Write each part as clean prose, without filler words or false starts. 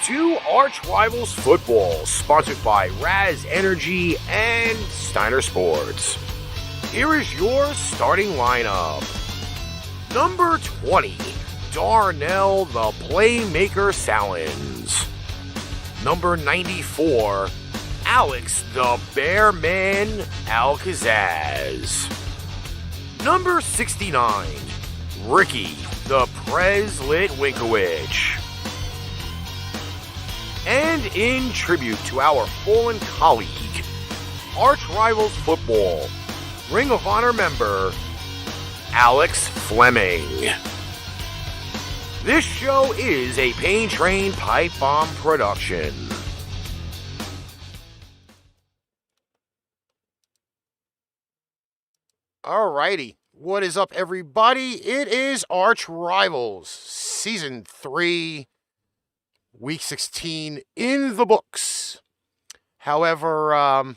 to ArchRivals Football, sponsored by Raz Energy and Steiner Sports. Here is your starting lineup. Number 20, Darnell the Playmaker Sallins. Number 94, Alex the Bearman Kazzaz. Number 69, Ricky the Prez Litwinkowich. And in tribute to our fallen colleague, ArchRivals Football, Ring of Honor member, Alex Fleming. This show is a Pain Train Pipe Bomb production. Alrighty, what is up, everybody? It is ArchRivals, Season 3, Week 16 in the books. However,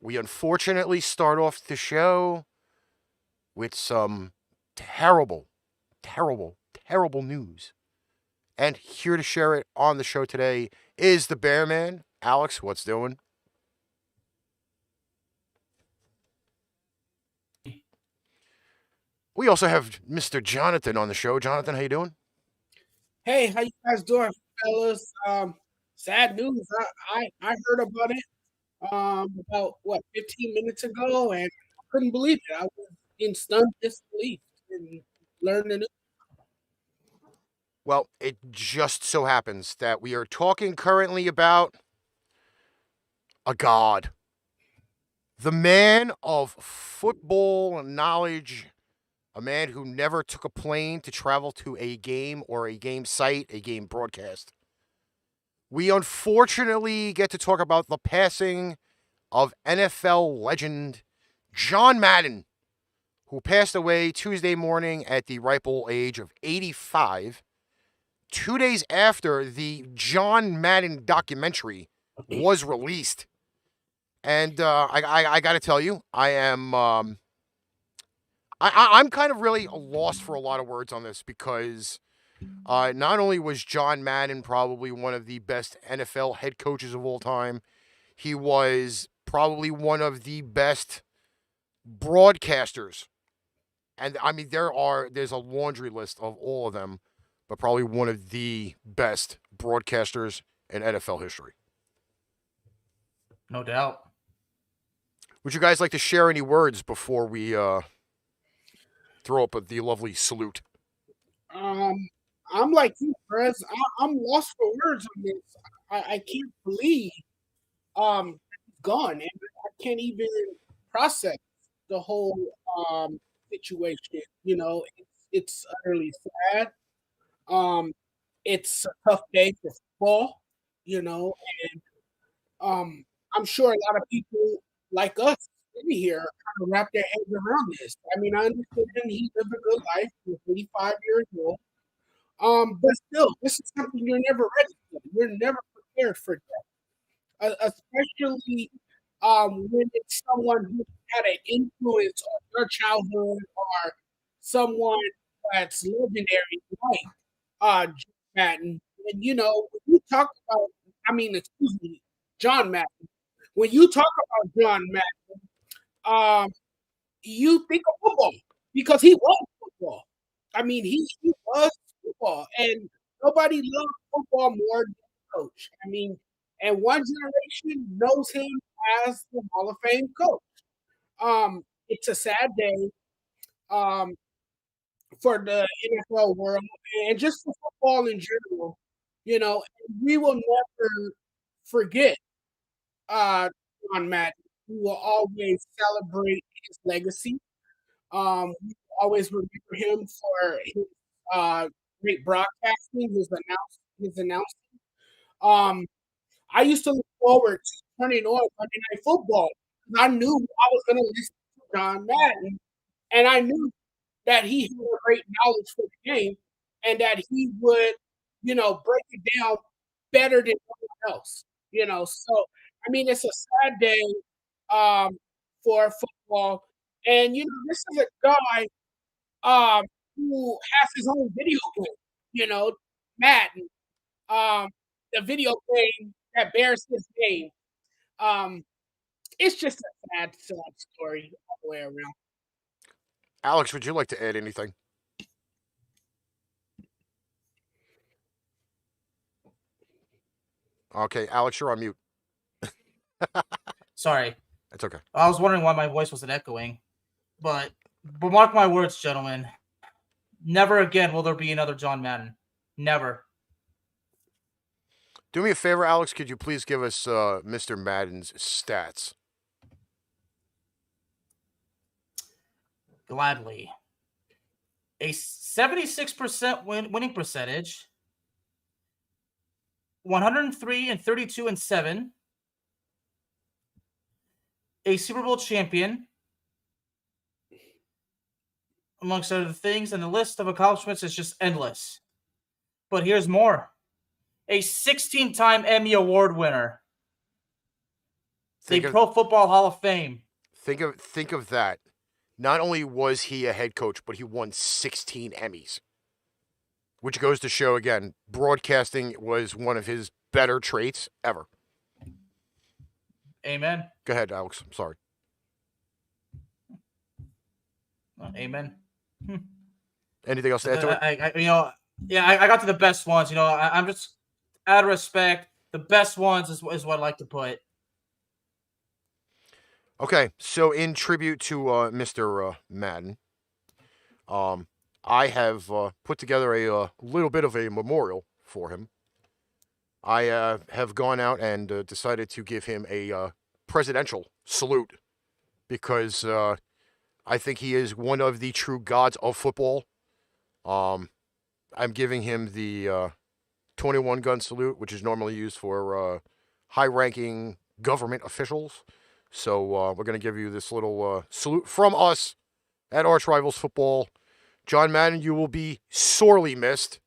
we unfortunately start off the show with some terrible news. And here to share it on the show today is the Bearman. Alex, what's doing? We also have Mr. Jonathan on the show. Jonathan, how you doing? Hey, how you guys doing, fellas? Sad news. I heard about it about 15 minutes ago, and I couldn't believe it. I was in stunned disbelief and learned the news. Well, it just so happens that we are talking currently about a god. The man of football knowledge, a man who never took a plane to travel to a game or a game site, a game broadcast. We unfortunately get to talk about the passing of NFL legend John Madden, who passed away Tuesday morning at the ripe old age of 85, 2 days after the John Madden documentary was released. And I got to tell you, I'm kind of really lost for a lot of words on this because not only was John Madden probably one of the best NFL head coaches of all time, he was probably one of the best broadcasters. And I mean, there's a laundry list of all of them, but probably one of the best broadcasters in NFL history. No doubt. Would you guys like to share any words before we throw up the lovely salute? I'm like you, Prez. I'm lost for words on this. I can't believe he's gone, and I can't even process the whole situation. You know, it's utterly sad. It's a tough day for football. You know, and I'm sure a lot of people like us in here kind of wrap their heads around this. I mean, I understand he lived a good life. He was 85 years old. But still, this is something you're never ready for. You're never prepared for that, especially when it's someone who had an influence on your childhood or someone that's legendary like John Madden. And you know, when you talk about, excuse me, John Madden. When you talk about John Madden, you think of football because he was football. I mean, he was football, and nobody loved football more than the coach. I mean, and one generation knows him as the Hall of Fame coach. It's a sad day for the NFL world and just for football in general. You know, we will never forget John Madden. We will always celebrate his legacy. We will always remember him for his great broadcasting, his announcing. I used to look forward to turning on Monday Night Football because I knew I was going to listen to John Madden, and I knew that he had a great knowledge for the game, and that he would, break it down better than anyone else. So I mean, it's a sad day for football, and this is a guy who has his own video game. Madden, the video game that bears his name. Um, it's just a sad story all the way around. Alex, would you like to add anything? Okay, Alex, you're on mute. Sorry. That's okay. I was wondering why my voice wasn't echoing. But mark my words, gentlemen. Never again will there be another John Madden. Never. Do me a favor, Alex. Could you please give us Mr. Madden's stats? Gladly. A 76% winning percentage. 103 and 32 and 7. A Super Bowl champion. Amongst other things, and the list of accomplishments is just endless. But here's more. A 16-time Emmy Award winner. Pro Football Hall of Fame. Think of that. Not only was he a head coach, but he won 16 Emmys. Which goes to show, again, broadcasting was one of his better traits ever. Amen. Go ahead, Alex. I'm sorry. Amen. Anything else to add to it? I got to the best ones. I'm just out of respect. The best ones is what I like to put. Okay, so in tribute to Mr. Madden, I have put together a little bit of a memorial for him. I have gone out and decided to give him a presidential salute because I think he is one of the true gods of football. I'm giving him the 21 gun salute, which is normally used for high-ranking government officials. So we're going to give you this little salute from us at ArchRivals Football. John Madden, you will be sorely missed.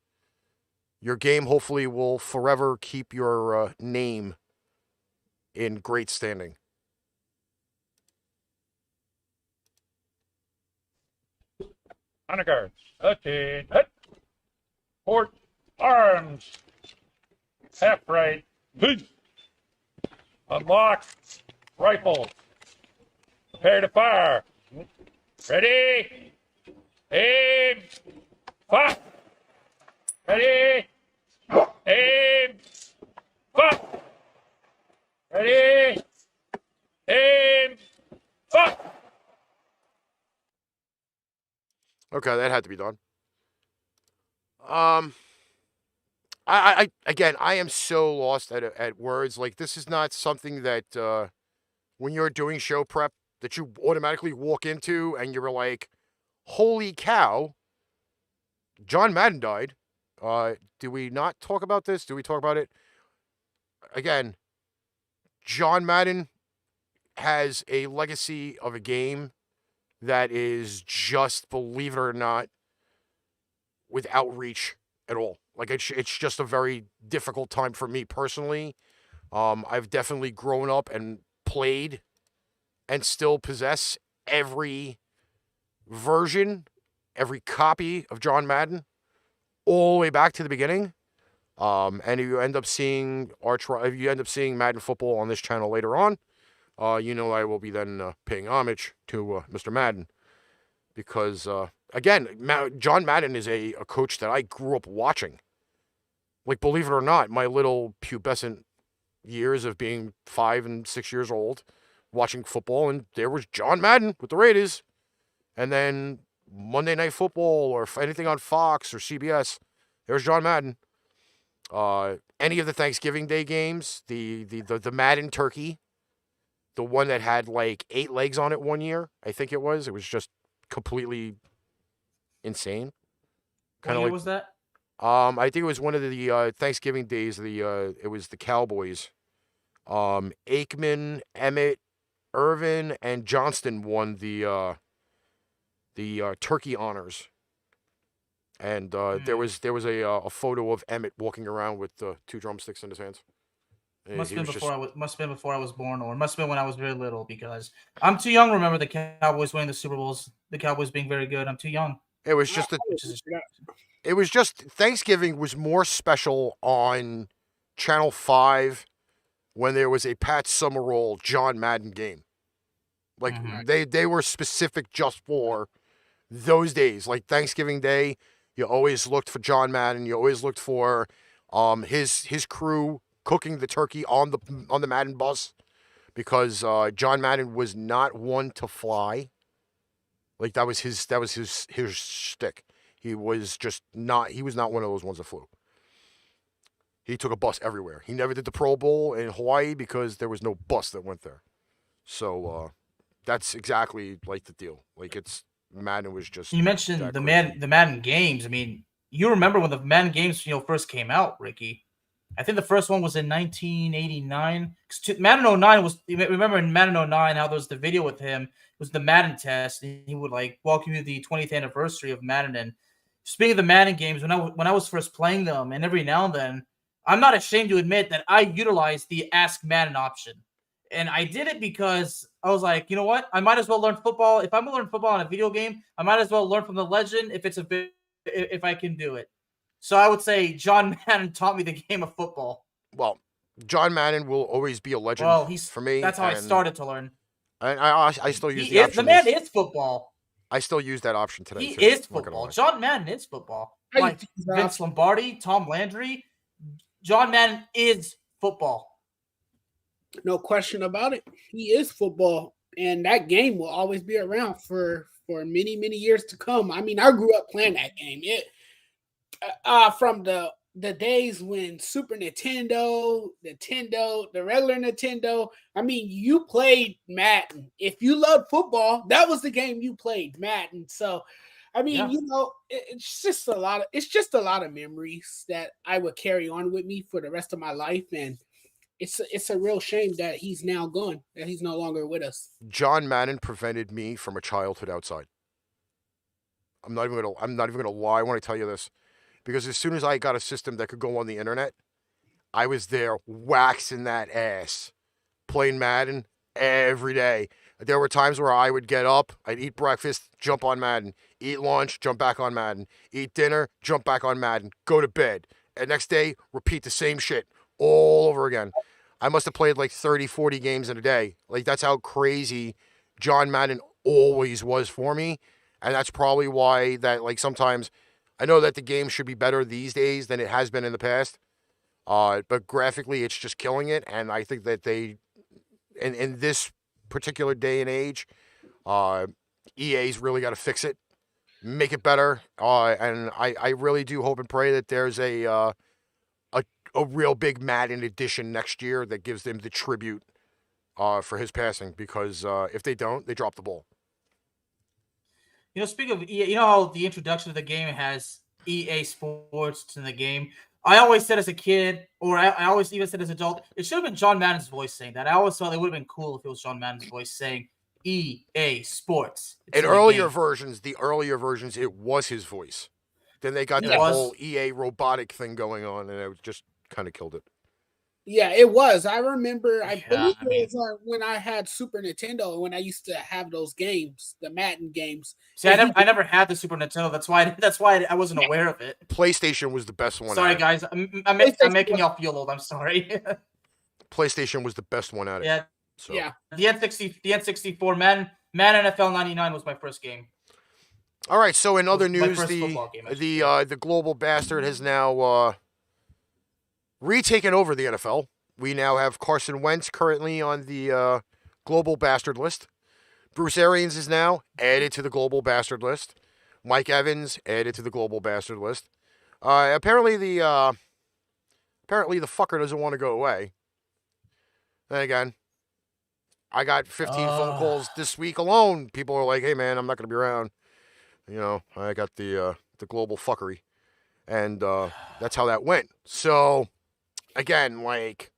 Your game hopefully will forever keep your name in great standing. Honor guards, attain, hit, port, arms, half right, unlock, rifle, prepare to fire, ready, aim, fire, ready, aim, fire, ready, aim, fire. Okay, that had to be done. I am so lost at words. Like, this is not something that when you're doing show prep that you automatically walk into and you're like, holy cow, John Madden died. Do we not talk about this? Do we talk about it? Again, John Madden has a legacy of a game that is just, believe it or not, without reach at all. Like, it's just a very difficult time for me personally. I've definitely grown up and played and still possess every version, every copy of John Madden, all the way back to the beginning. And if you end up seeing Madden Football on this channel later on, I will be then paying homage to Mr. Madden because, again, John Madden is a coach that I grew up watching. Like, believe it or not, my little pubescent years of being 5 and 6 years old watching football, and there was John Madden with the Raiders. And then Monday Night Football or anything on Fox or CBS, there's John Madden. Any of the Thanksgiving Day games, the Madden turkey, the one that had like 8 legs on it one year, I think it was just completely insane. What year was that? I think it was one of the Thanksgiving days. It was the Cowboys. Aikman, Emmett, Irvin, and Johnston won the turkey honors. And there was a photo of Emmett walking around with 2 drumsticks in his hands. Must have been before I was born, or must have been when I was very little, because I'm too young to remember the Cowboys winning the Super Bowls, the Cowboys being very good. I'm too young. It was just It was just Thanksgiving was more special on Channel 5 when there was a Pat Summerall John Madden game. Like they were specific just for those days. Like Thanksgiving Day, you always looked for John Madden. You always looked for his crew cooking the turkey on the Madden bus, because John Madden was not one to fly. Like that was his shtick. He was not one of those ones that flew. He took a bus everywhere. He never did the Pro Bowl in Hawaii because there was no bus that went there. So that's exactly like the deal. Like Madden was just. You mentioned the Madden games. I mean, you remember when the Madden games first came out, Ricky? I think the first one was in 1989. Madden 09 was. Remember in Madden 09 how there was the video with him. It was the Madden test. And he would like welcome you to the 20th anniversary of Madden. And speaking of the Madden games, when I was first playing them, and every now and then, I'm not ashamed to admit that I utilized the Ask Madden option. And I did it because I was like, you know what? I might as well learn football. If I'm going to learn football in a video game, I might as well learn from the legend if I can do it. So I would say John Madden taught me the game of football. Well, John Madden will always be a legend for me. That's how I started to learn. And I still use the option. The man is football. I still use that option today. He is football. John Madden is football. Like Vince Lombardi, Tom Landry. John Madden is football. No question about it. He is football, and that game will always be around for many, many years to come. I mean, I grew up playing that game. From the days when Super Nintendo, the regular Nintendo. I mean, you played Madden. If you loved football, that was the game you played, Madden. So, I mean, it's just a lot of memories that I would carry on with me for the rest of my life, and it's a real shame that he's now gone, that he's no longer with us. John Madden prevented me from a childhood outside. I'm not even gonna lie when I tell you this, because as soon as I got a system that could go on the internet, I was there waxing that ass, playing Madden every day. There were times where I would get up, I'd eat breakfast, jump on Madden, eat lunch, jump back on Madden, eat dinner, jump back on Madden, go to bed, and next day repeat the same shit all over again. I must have played like 30, 40 games in a day. Like, that's how crazy John Madden always was for me. And that's probably why that, like, sometimes I know that the game should be better these days than it has been in the past. But graphically, it's just killing it. And I think that they, in this particular day and age, EA's really got to fix it, make it better. And I really do hope and pray that there's a real big Madden edition next year that gives them the tribute for his passing, because if they don't, they drop the ball. Speaking of EA, how the introduction of the game has EA Sports in the game? I always said as a kid, or I always even said as an adult, it should have been John Madden's voice saying that. I always thought it would have been cool if it was John Madden's voice saying EA Sports. In earlier versions, it was his voice. Then they got that whole EA robotic thing going on, and it just kind of killed it. Yeah, it was. I remember, I believe it was when I had Super Nintendo, when I used to have those games, the Madden games. See, I never had the Super Nintendo. That's why I wasn't aware of it. PlayStation was the best one. Sorry, guys. I'm making y'all feel old. I'm sorry. PlayStation was the best one at it. Yeah. So. Yeah. The N64 Madden NFL 99 was my first game. All right. So in other news, the global bastard has now retaken over the NFL. We now have Carson Wentz currently on the global bastard list. Bruce Arians is now added to the global bastard list. Mike Evans added to the global bastard list. Apparently the fucker doesn't want to go away. Then again, I got 15 phone calls this week alone. People are like, "Hey man, I'm not going to be around." I got the global fuckery, and that's how that went. So. Again, like,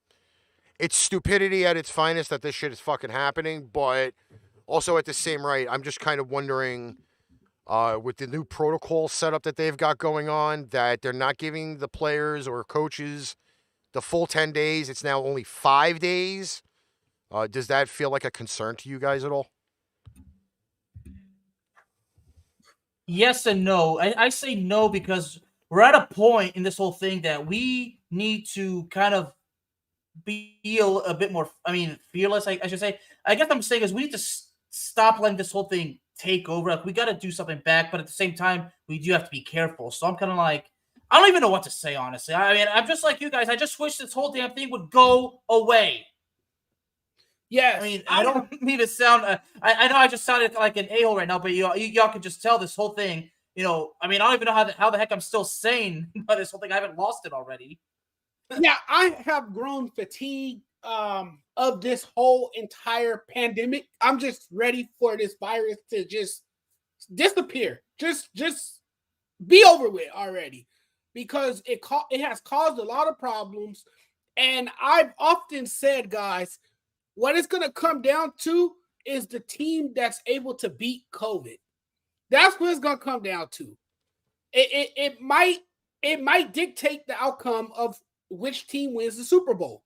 it's stupidity at its finest that this shit is fucking happening, but also at the same rate, I'm just kind of wondering, with the new protocol setup that they've got going on, that they're not giving the players or coaches the full 10 days. It's now only 5 days. Does that feel like a concern to you guys at all? Yes and no. I say no because we're at a point in this whole thing that we need to kind of feel a bit more, fearless, I should say. I guess I'm saying is we need to stop letting this whole thing take over. Like, we got to do something back, but at the same time, we do have to be careful. So I'm kind of like, I don't even know what to say, honestly. I mean, I'm just like you guys. I just wish this whole damn thing would go away. Yes. I mean, I don't mean to sound. I know I just sounded like an a-hole right now, but y'all can just tell this whole thing. I mean, I don't even know how the heck I'm still sane by this whole thing. I haven't lost it already. Yeah, I have grown fatigued of this whole entire pandemic. I'm just ready for this virus to just disappear. Just be over with already, because it has caused a lot of problems. And I've often said, guys, what it's going to come down to is the team that's able to beat COVID. That's what it's going to come down to. It might dictate the outcome of which team wins the Super Bowl.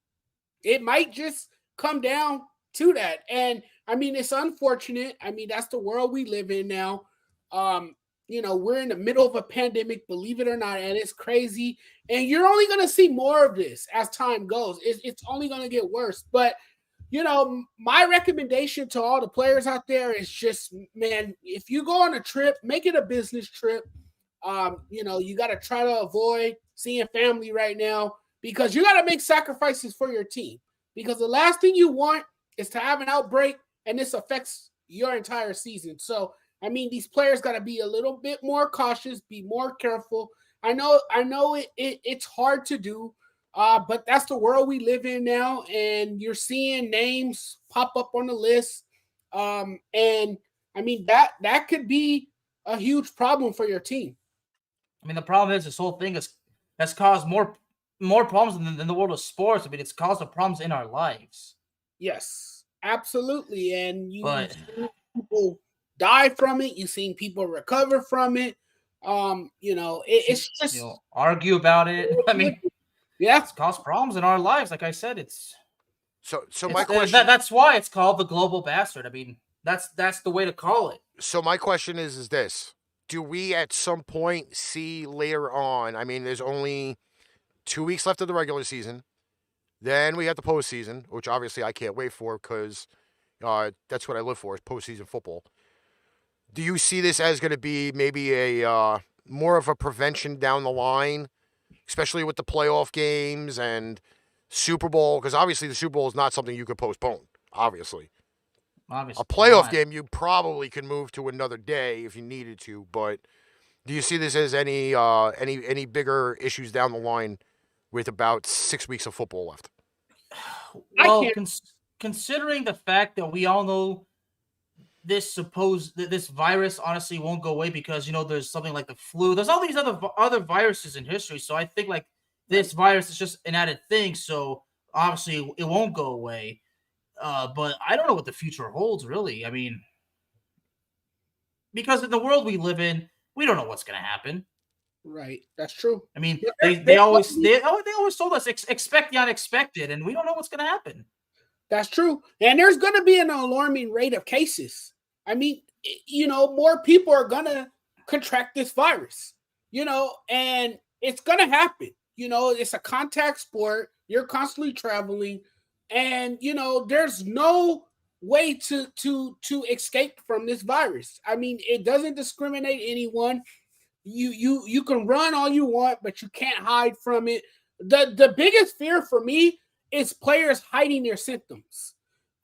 It might just come down to that. And I mean, it's unfortunate. I mean, that's the world we live in now. We're in the middle of a pandemic, believe it or not, and it's crazy. And you're only going to see more of this as time goes. It's only going to get worse. But, my recommendation to all the players out there is just, man, if you go on a trip, make it a business trip. You got to try to avoid seeing family right now, because you got to make sacrifices for your team, because the last thing you want is to have an outbreak and this affects your entire season. So, I mean, these players got to be a little bit more cautious, be more careful. I know it's hard to do, but that's the world we live in now, and you're seeing names pop up on the list. And I mean, that could be a huge problem for your team. I mean, the problem is this whole thing has caused more problems than the world of sports. I mean, it's caused the problems in our lives. Yes, absolutely. And you've seen people die from it. You've seen people recover from it. It's just argue about it. I mean, yeah, it's caused problems in our lives. Like I said, it's my question. That's why it's called the global bastard. I mean, that's the way to call it. So my question is this: do we at some point see later on? I mean, there's only 2 weeks left of the regular season. Then we have the postseason, which obviously I can't wait for, because that's what I live for, is postseason football. Do you see this as going to be maybe a more of a prevention down the line, especially with the playoff games and Super Bowl? Because obviously the Super Bowl is not something you could postpone, obviously. A playoff game you probably can move to another day if you needed to, but do you see this as any bigger issues down the line with about 6 weeks of football left? Well, considering the fact that we all know this virus honestly won't go away, because there's something like the flu. There's all these other viruses in history, so I think like this virus is just an added thing. So obviously it won't go away. But I don't know what the future holds, really. I mean, because in the world we live in, we don't know what's going to happen. Right, that's true. I mean, they always told us expect the unexpected, and we don't know what's going to happen. That's true, and there's going to be an alarming rate of cases. I mean, more people are going to contract this virus, and it's going to happen. It's a contact sport. You're constantly traveling, and there's no way to escape from this virus. I mean, it doesn't discriminate anyone. You can run all you want, but you can't hide from it. The biggest fear for me is players hiding their symptoms.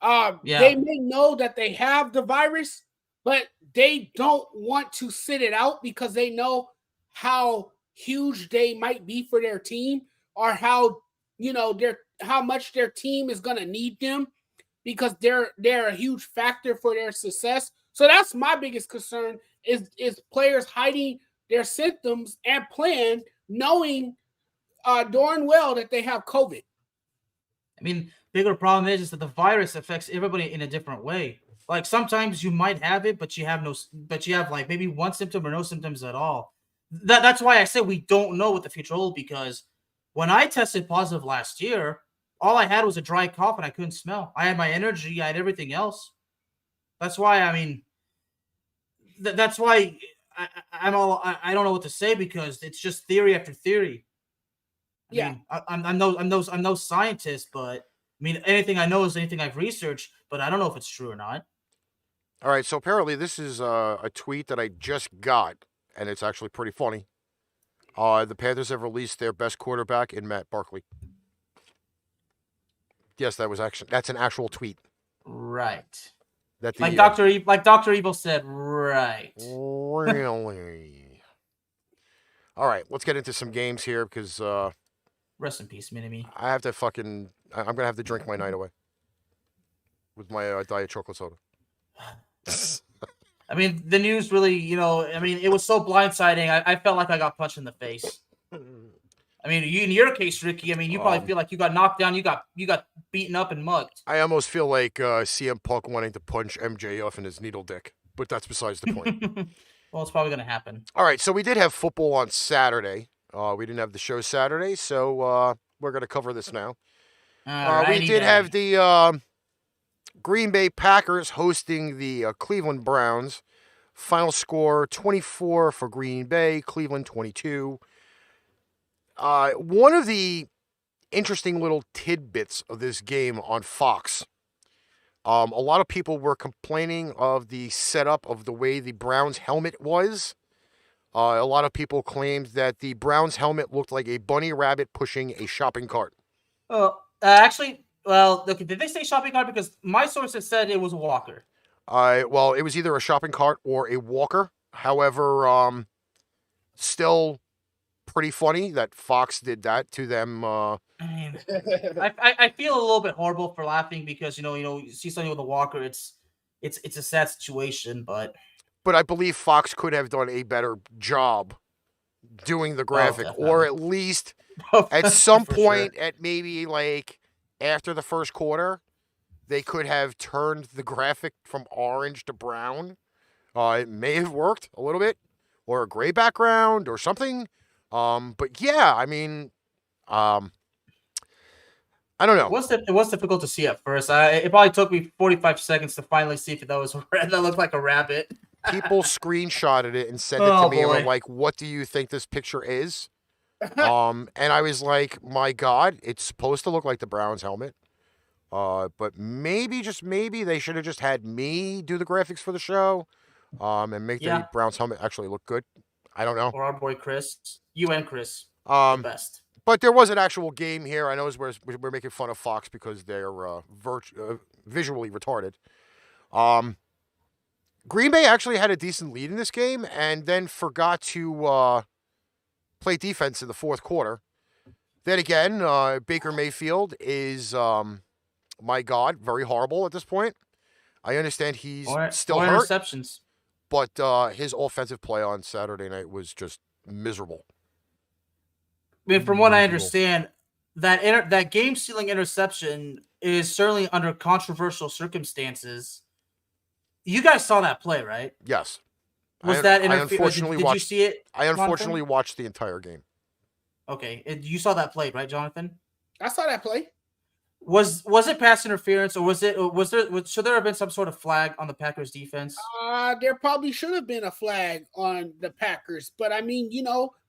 They may know that they have the virus, but they don't want to sit it out, because they know how huge they might be for their team, or how much their team is going to need them, because they're a huge factor for their success. So that's my biggest concern, is players hiding their symptoms and playing knowing darn well that they have COVID. I mean, bigger problem is that the virus affects everybody in a different way. Like, sometimes you might have it, but you have like maybe one symptom or no symptoms at all. That's why I said we don't know what the future holds, because when I tested positive last year, all I had was a dry cough and I couldn't smell. I had my energy, I had everything else. That's why, I mean, that's why I don't know what to say because it's just theory after theory. I mean, I'm no scientist, but I mean, anything I know is anything I've researched, but I don't know if it's true or not. All right, so apparently this is a tweet that I just got, and it's actually pretty funny. The Panthers have released their best quarterback in Matt Barkley. Yes, that's an actual tweet. Right. That the, like Dr. Evil said, right. Really? All right, let's get into some games here because Rest in peace, Mini-Me. I have to I'm going to have to drink my night away with my Diet Chocolate Soda. I mean, the news really, it was so blindsiding. I felt like I got punched in the face. I mean, in your case, Ricky, I mean, you probably feel like you got knocked down, you got beaten up and mugged. I almost feel like CM Punk wanting to punch MJF in his needle dick, but that's besides the point. Well, it's probably going to happen. All right, so we did have football on Saturday. We didn't have the show Saturday, so we're going to cover this now. We did have the Green Bay Packers hosting the Cleveland Browns. Final score 24 for Green Bay, Cleveland 22. One of the interesting little tidbits of this game on Fox, a lot of people were complaining of the setup of the way the Browns helmet was. A lot of people claimed that the Browns helmet looked like a bunny rabbit pushing a shopping cart. Actually, well, okay, did they say shopping cart? Because my sources said it was a walker. Well, it was either a shopping cart or a walker. However, still pretty funny that Fox did that to them. I mean, I feel a little bit horrible for laughing because you see something with a walker. It's a sad situation, but I believe Fox could have done a better job doing the graphic, or at least at some point, at maybe like after the first quarter, they could have turned the graphic from orange to brown. It may have worked a little bit, or a gray background or something. But yeah, I mean, I don't know. It was difficult to see at first. It probably took me 45 seconds to finally see if that was red. That looked like a rabbit. People screenshotted it and sent it to me and were like, "What do you think this picture is?" And I was like, "My God, it's supposed to look like the Browns helmet." But maybe, just maybe, they should have just had me do the graphics for the show, and make the Browns helmet actually look good. I don't know. Or our boy Chris. You and Chris. The best. But there was an actual game here. I know we're making fun of Fox because they're visually retarded. Green Bay actually had a decent lead in this game and then forgot to play defense in the fourth quarter. Then again, Baker Mayfield is, my God, very horrible at this point. I understand he's still hurt. Interceptions. But his offensive play on Saturday night was just miserable. I mean, from what I understand, that game-stealing interception is certainly under controversial circumstances. You guys saw that play, right? Yes. Was that interference? Did you see it? I unfortunately watched the entire game. Okay, you saw that play, right, Jonathan? I saw that play. Was it pass interference, or should there have been some sort of flag on the Packers defense? There probably should have been a flag on the Packers, but I mean,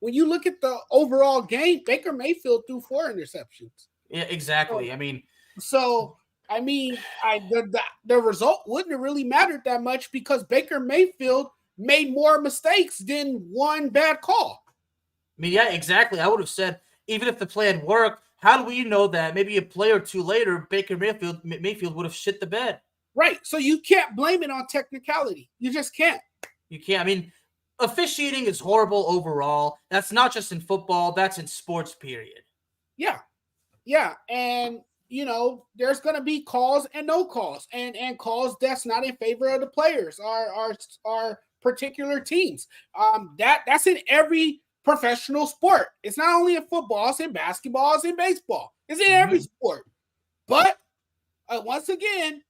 when you look at the overall game, Baker Mayfield threw 4 interceptions. Yeah, exactly. The result wouldn't have really mattered that much because Baker Mayfield made more mistakes than one bad call. I mean, yeah, exactly. I would have said, even if the play had worked, how do we know that maybe a play or two later, Baker Mayfield would have shit the bed? Right. So you can't blame it on technicality. You just can't. You can't. I mean, officiating is horrible overall. That's not just in football. That's in sports, period. Yeah. Yeah. And, there's going to be calls and no calls. And calls that's not in favor of the players, our particular teams. That's in every professional sport. It's not only in football, it's in basketball, it's in baseball. It's in every sport. But once again,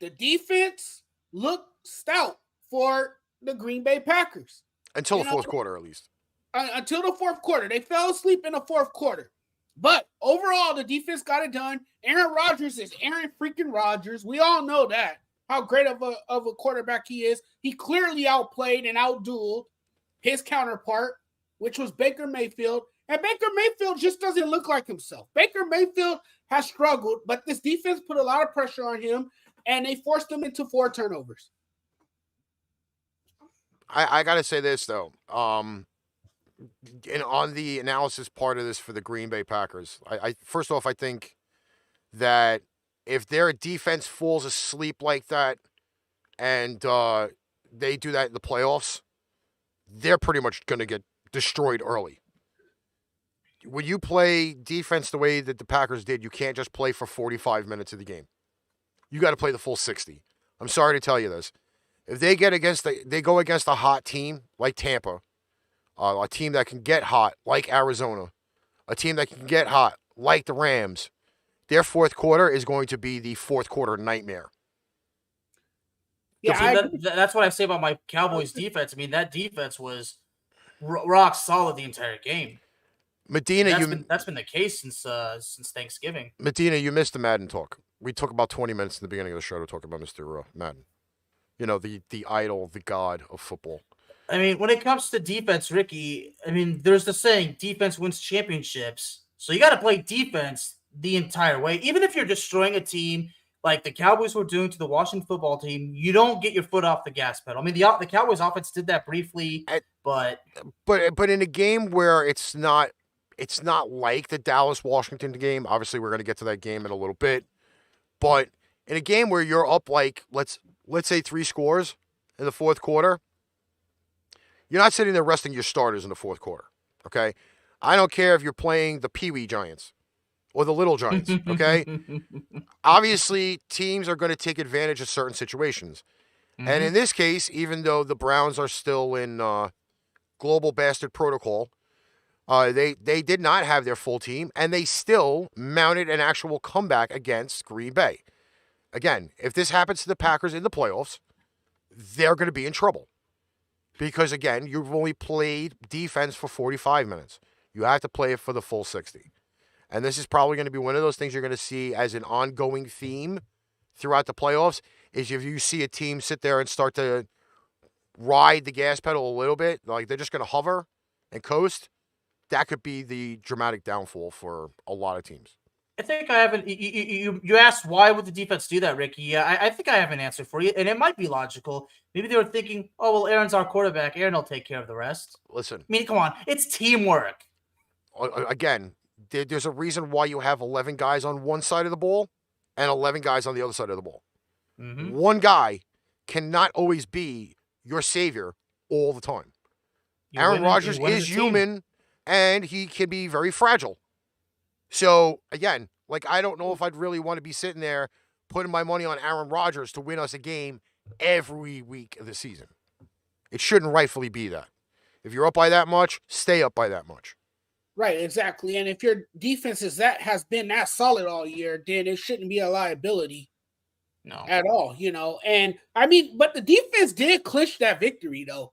the defense looked stout for the Green Bay Packers. Until the fourth quarter, at least. Until the fourth quarter. They fell asleep in the fourth quarter. But overall, the defense got it done. Aaron Rodgers is Aaron freaking Rodgers. We all know that. how great of a quarterback he is. He clearly outplayed and outdueled his counterpart, which was Baker Mayfield. And Baker Mayfield just doesn't look like himself. Baker Mayfield has struggled, but this defense put a lot of pressure on him, and they forced him into 4 turnovers. I got to say this, though. And on the analysis part of this for the Green Bay Packers, I first off, I think that if their defense falls asleep like that and they do that in the playoffs, they're pretty much going to get destroyed early. When you play defense the way that the Packers did, you can't just play for 45 minutes of the game. You got to play the full 60. I'm sorry to tell you this. If they go against a hot team like Tampa, a team that can get hot like Arizona, a team that can get hot like the Rams, their fourth quarter is going to be the fourth quarter nightmare. Yeah, that's what I say about my Cowboys defense. I mean, that defense was rock solid the entire game. Medina, that's been the case since Thanksgiving. Medina, you missed the Madden talk. We took about 20 minutes in the beginning of the show to talk about Mr. Madden. You know, the idol, the god of football. I mean, when it comes to defense, Ricky, I mean, there's the saying, defense wins championships. So you got to play defense the entire way. Even if you're destroying a team like the Cowboys were doing to the Washington football team, you don't get your foot off the gas pedal. I mean, the Cowboys offense did that briefly, but in a game where it's not like the Dallas-Washington game. Obviously, we're going to get to that game in a little bit. But in a game where you're up like, let's say 3 scores in the fourth quarter, you're not sitting there resting your starters in the fourth quarter, okay? I don't care if you're playing the Pee Wee Giants or the Little Giants, okay? Obviously, teams are going to take advantage of certain situations. Mm-hmm. And in this case, even though the Browns are still in global bastard protocol, they did not have their full team, and they still mounted an actual comeback against Green Bay. Again, if this happens to the Packers in the playoffs, they're going to be in trouble. Because, again, you've only played defense for 45 minutes. You have to play it for the full 60. And this is probably going to be one of those things you're going to see as an ongoing theme throughout the playoffs, is if you see a team sit there and start to ride the gas pedal a little bit, like they're just going to hover and coast, that could be the dramatic downfall for a lot of teams. I think I haven't. You asked why would the defense do that, Ricky? Yeah, I think I have an answer for you, and it might be logical. Maybe they were thinking, "Oh well, Aaron's our quarterback. Aaron will take care of the rest." Listen, I mean, come on, it's teamwork. Again, there's a reason why you have 11 guys on one side of the ball and 11 guys on the other side of the ball. Mm-hmm. One guy cannot always be your savior all the time. Aaron Rodgers is human, and he can be very fragile. So, again, like, I don't know if I'd really want to be sitting there putting my money on Aaron Rodgers to win us a game every week of the season. It shouldn't rightfully be that. If you're up by that much, stay up by that much. Right, exactly. And if your defense has been that solid all year, then it shouldn't be a liability at all, you know. And, I mean, but the defense did clinch that victory, though.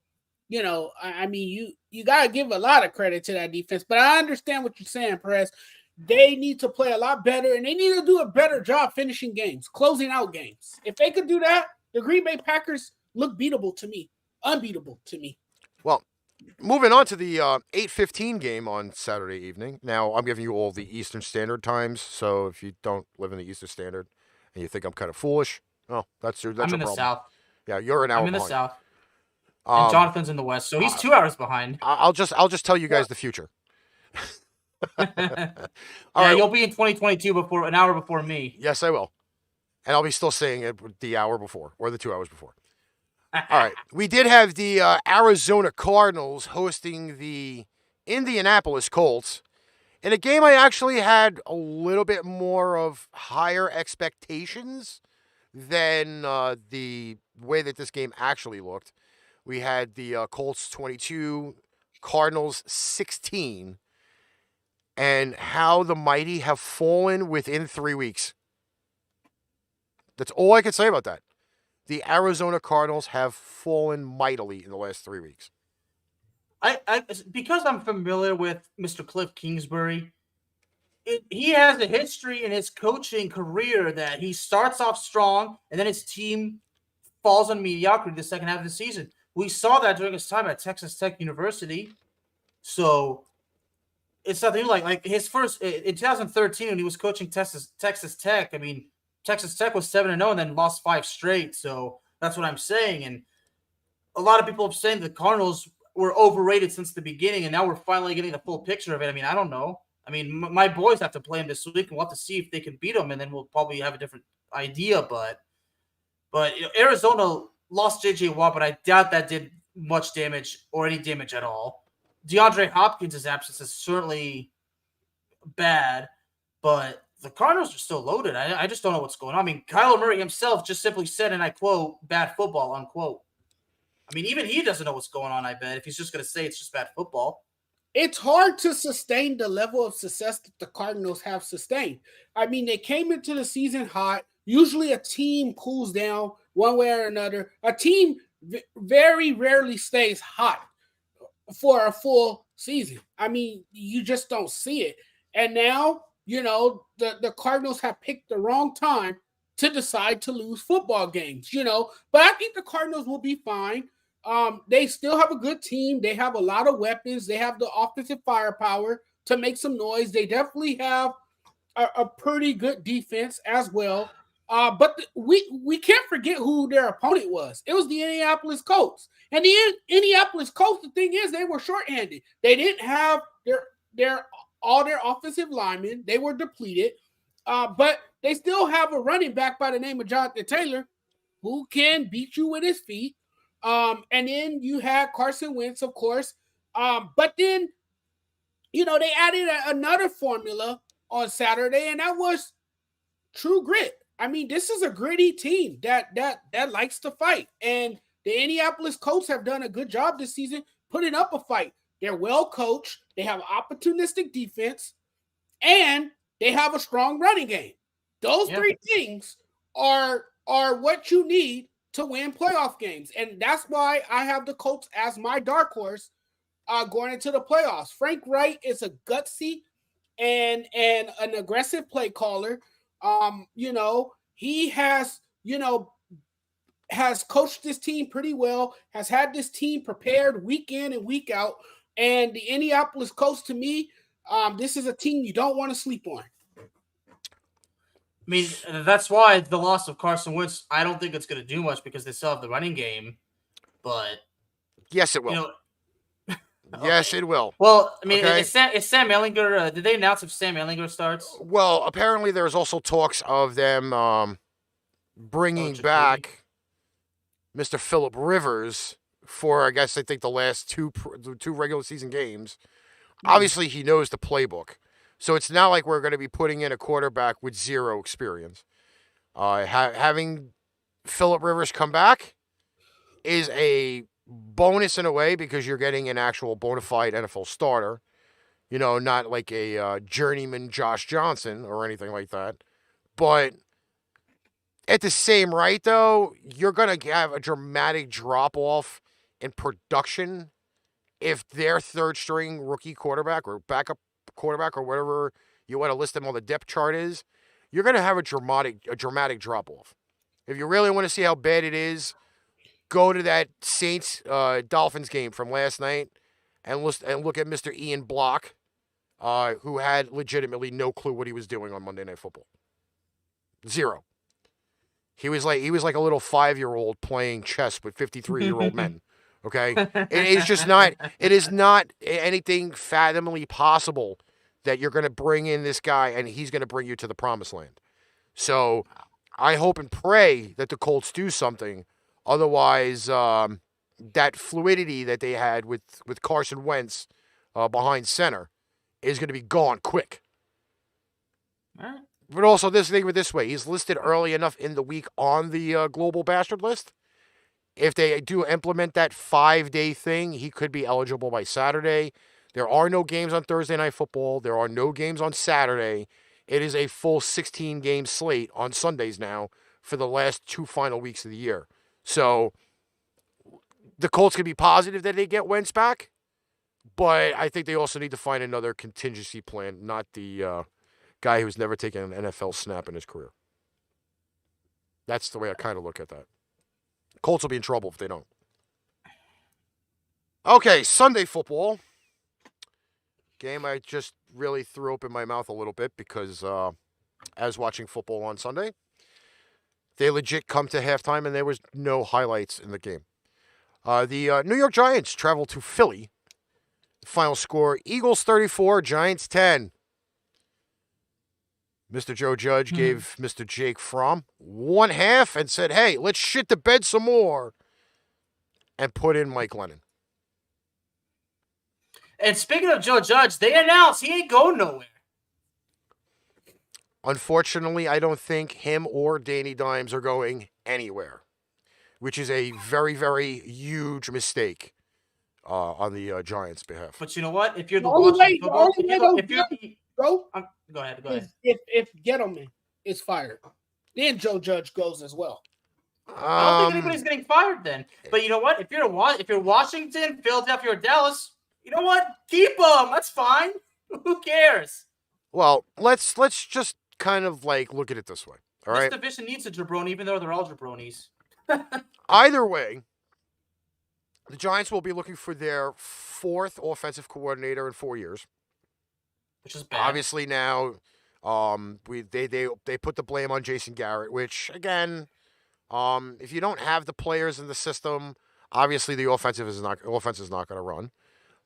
You know, I mean, you got to give a lot of credit to that defense. But I understand what you're saying, Prez. They need to play a lot better, and they need to do a better job finishing games, closing out games. If they could do that, the Green Bay Packers look beatable to me, unbeatable to me. Well, moving on to the 8:15 game on Saturday evening. Now, I'm giving you all the Eastern Standard times, so if you don't live in the Eastern Standard and you think I'm kind of foolish, well, that's your problem. I'm in the South. Yeah, you're an hour behind. I'm in the South. And Jonathan's in the West, so he's 2 hours behind. I'll just tell you guys the future. All right, you'll be in 2022 an hour before me. Yes, I will. And I'll be still saying it the hour before or the 2 hours before. All right. We did have the Arizona Cardinals hosting the Indianapolis Colts in a game I actually had a little bit more of higher expectations than the way that this game actually looked. We had the Colts 22, Cardinals 16. And how the mighty have fallen within 3 weeks. That's all I can say about that. The Arizona Cardinals have fallen mightily in the last 3 weeks. Because I'm familiar with Mr. Cliff Kingsbury, he has a history in his coaching career that he starts off strong and then his team falls on mediocrity the second half of the season. We saw that during his time at Texas Tech University. So it's something like his first in 2013 when he was coaching Texas Tech. I mean, Texas Tech was 7-0 and then lost 5 straight. So that's what I'm saying. And a lot of people have saying the Cardinals were overrated since the beginning, and now we're finally getting the full picture of it. I mean, I don't know. I mean, my boys have to play him this week, and we'll have to see if they can beat him, and then we'll probably have a different idea. But Arizona lost J.J. Watt, but I doubt that did much damage or any damage at all. DeAndre Hopkins' absence is certainly bad, but the Cardinals are still loaded. I just don't know what's going on. I mean, Kyler Murray himself just simply said, and I quote, "bad football," unquote. I mean, even he doesn't know what's going on, I bet, if he's just going to say it's just bad football. It's hard to sustain the level of success that the Cardinals have sustained. I mean, they came into the season hot. Usually a team cools down one way or another. A team very rarely stays hot for a full season. I mean, you just don't see it. And now, the Cardinals have picked the wrong time to decide to lose football games, But I think the Cardinals will be fine. They still have a good team. They have a lot of weapons. They have the offensive firepower to make some noise. They definitely have a pretty good defense as well. But we can't forget who their opponent was. It was the Indianapolis Colts. And the Indianapolis Colts, the thing is, they were shorthanded. They didn't have all their offensive linemen. They were depleted. But they still have a running back by the name of Jonathan Taylor who can beat you with his feet. And then you had Carson Wentz, of course. But then, they added another formula on Saturday, and that was true grit. I mean, this is a gritty team that likes to fight. And the Indianapolis Colts have done a good job this season putting up a fight. They're well coached. They have opportunistic defense, and they have a strong running game. Those three things are what you need to win playoff games. And that's why I have the Colts as my dark horse going into the playoffs. Frank Wright is a gutsy and an aggressive play caller. He has coached this team pretty well, has had this team prepared week in and week out. And the Indianapolis Colts, to me, this is a team you don't want to sleep on. I mean, that's why the loss of Carson Wentz, I don't think it's going to do much because they still have the running game. But yes, it will. Yes, it will. Well, I mean, is Sam Ehlinger? Did they announce if Sam Ehlinger starts? Well, apparently there's also talks of them bringing back Mr. Phillip Rivers for, I think the last two regular season games. Obviously, he knows the playbook. So it's not like we're going to be putting in a quarterback with zero experience. Having Phillip Rivers come back is a bonus in a way because you're getting an actual bona fide NFL starter. Not like a journeyman Josh Johnson or anything like that. But at the same rate, though, you're going to have a dramatic drop-off in production if their third-string rookie quarterback or backup quarterback or whatever you want to list them on the depth chart is, you're going to have a dramatic drop-off. If you really want to see how bad it is, go to that Saints-Dolphins game from last night and look at Mr. Ian Block, who had legitimately no clue what he was doing on Monday Night Football. Zero. He was like a little 5-year-old playing chess with 53-year-old men. Okay? It is not anything fathomably possible that you're going to bring in this guy and he's going to bring you to the promised land. So I hope and pray that the Colts do something. Otherwise, that fluidity that they had with Carson Wentz behind center is going to be gone quick. All right. But also, think of it this way. He's listed early enough in the week on the Global Bastard list. If they do implement that 5-day thing, he could be eligible by Saturday. There are no games on Thursday Night Football. There are no games on Saturday. It is a full 16-game slate on Sundays now for the last 2 final weeks of the year. So the Colts can be positive that they get Wentz back, but I think they also need to find another contingency plan, not the guy who's never taken an NFL snap in his career. That's the way I kind of look at that. Colts will be in trouble if they don't. Okay, Sunday football. Game I just really threw open my mouth a little bit because as watching football on Sunday, they legit come to halftime and there was no highlights in the game. The New York Giants traveled to Philly. Final score, Eagles 34, Giants 10. Mr. Joe Judge gave Mr. Jake Fromm 1/2 and said, hey, let's shit the bed some more. And put in Mike Lennon. And speaking of Joe Judge, they announced he ain't going nowhere. Unfortunately, I don't think him or Danny Dimes are going anywhere, which is a very, very huge mistake on the Giants' behalf. But you know what? If you're The only way go go ahead. is if Gettleman is fired, then Joe Judge goes as well. I don't think anybody's getting fired then. But you know what? If you're Washington, Philadelphia, or Dallas, you know what? Keep them. That's fine. Who cares? Well, let's just kind of like look at it this way. All right. This division needs a jabroni, even though they're all jabronis. Either way, the Giants will be looking for their 4th offensive coordinator in 4 years. Which is bad. Obviously now, they put the blame on Jason Garrett, which again, if you don't have the players in the system, obviously the offense is not going to run.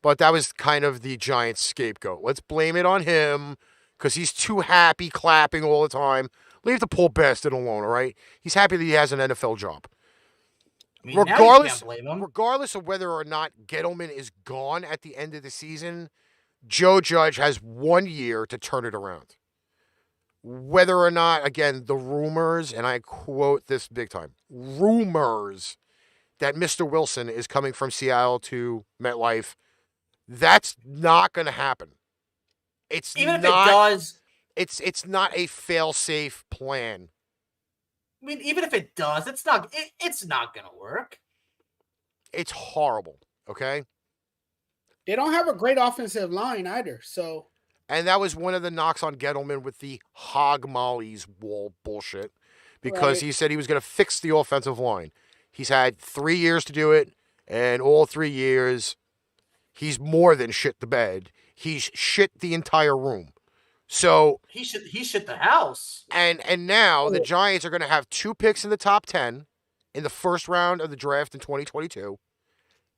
But that was kind of the Giants' scapegoat. Let's blame it on him because he's too happy clapping all the time. Leave the poor bastard alone, all right? He's happy that he has an NFL job. I mean, regardless of whether or not Gettleman is gone at the end of the season, Joe Judge has 1 year to turn it around. Whether or not, again, the rumors, and I quote this big time, rumors that Mr. Wilson is coming from Seattle to MetLife, that's not going to happen. It's not a fail-safe plan. I mean, even if it does, it's not going to work. It's horrible, okay? They don't have a great offensive line either, so. And that was one of the knocks on Gettleman with the hog mollies wall bullshit because he said he was going to fix the offensive line. He's had 3 years to do it, and all 3 years, he's more than shit the bed. He's shit the entire room. So he shit the house. And now the Giants are going to have 2 picks in the top 10 in the first round of the draft in 2022.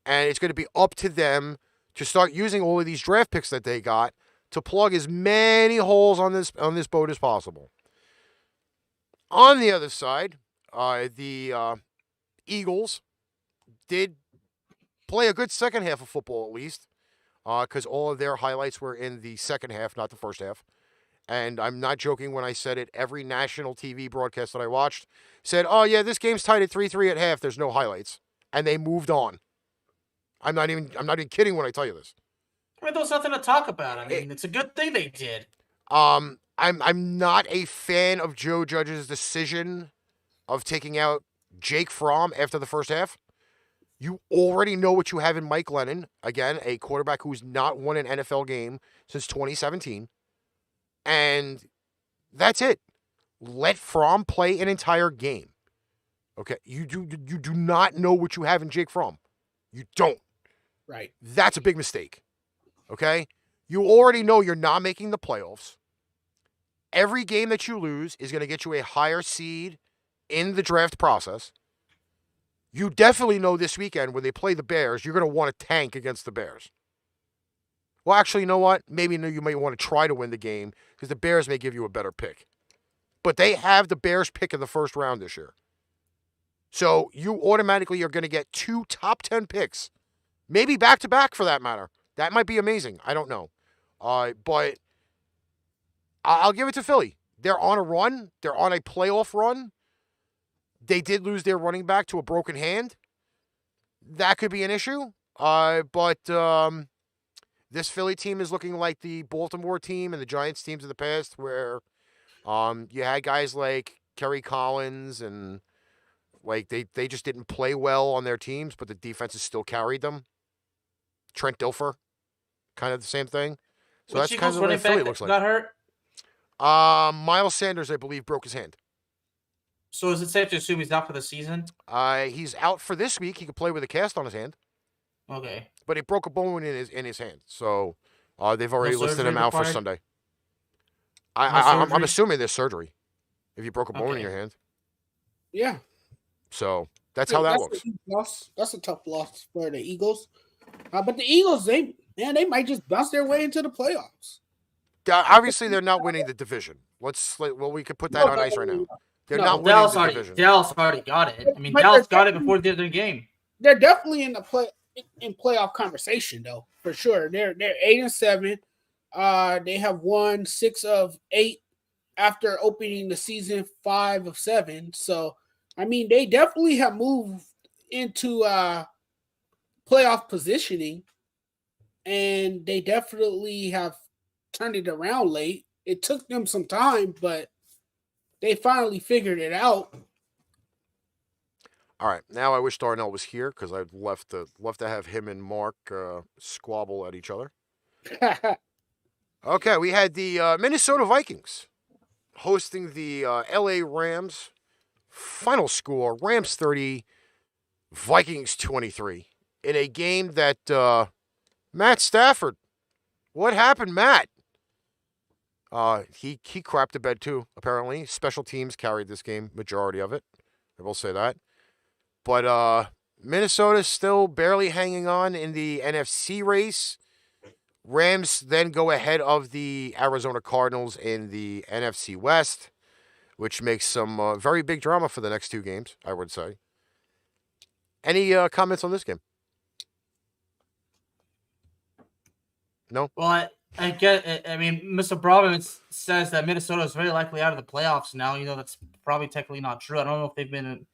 And it's going to be up to them to start using all of these draft picks that they got to plug as many holes on this boat as possible. On the other side, the Eagles did play a good second half of football at least, because all of their highlights were in the second half, not the first half. And I'm not joking when I said it. Every national TV broadcast that I watched said, oh, yeah, this game's tied at 3-3 at half. There's no highlights. And they moved on. I'm not even kidding when I tell you this. I mean, there was nothing to talk about. I mean, it's a good thing they did. I'm not a fan of Joe Judge's decision of taking out Jake Fromm after the first half. You already know what you have in Mike Lennon. Again, a quarterback who's not won an NFL game since 2017. And that's it. Let Fromm play an entire game. Okay? You do not know what you have in Jake Fromm. You don't. Right. That's a big mistake. Okay? You already know you're not making the playoffs. Every game that you lose is going to get you a higher seed in the draft process. You definitely know this weekend when they play the Bears, you're going to want to tank against the Bears. Well, actually, you know what? Maybe you might want to try to win the game because the Bears may give you a better pick. But they have the Bears pick in the first round this year. So you automatically are going to get 2 top 10 picks. Maybe back-to-back for that matter. That might be amazing. I don't know. But I'll give it to Philly. They're on a run. They're on a playoff run. They did lose their running back to a broken hand. That could be an issue. But this Philly team is looking like the Baltimore team and the Giants teams of the past where you had guys like Kerry Collins and like they just didn't play well on their teams, but the defenses still carried them. Trent Dilfer, kind of the same thing. So that's kind of what Philly looks like. Got hurt? Miles Sanders, I believe, broke his hand. So is it safe to assume he's out for the season? He's out for this week. He could play with a cast on his hand, Okay. but he broke a bone in his hand. So they've already listed surgery him out for required? Sunday. No I'm surgery? assuming there's surgery if you broke a bone in Okay. your hand. Yeah. So that's how that That's looks. a huge loss. That's a tough loss for the Eagles. But the Eagles, they might just bounce their way into the playoffs. Obviously, they're not winning the division. We could put that on ice right now. They're No, not Dallas winning the division. Dallas already got it. I mean, But Dallas they're got it before the other game. They're definitely in the playoff conversation though, for sure. They're 8-7. They have won 6 of 8 after opening the season 5 of 7. So I mean, they definitely have moved into playoff positioning, and they definitely have turned it around late. It took them some time, but they finally figured it out. All right, now I wish Darnell was here because I'd love to have him and Mark squabble at each other. Okay, we had the Minnesota Vikings hosting the LA Rams. Final score: Rams 30, Vikings 23. In a game that Matt Stafford. What happened, Matt? He crapped the bed too. Apparently, special teams carried this game, majority of it. I will say that. But Minnesota's still barely hanging on in the NFC race. Rams then go ahead of the Arizona Cardinals in the NFC West, which makes some very big drama for the next 2 games, I would say. Any comments on this game? No? Well, I get it. I mean, Mr. Brabham says that Minnesota is very likely out of the playoffs now. That's probably technically not true. I don't know if they've been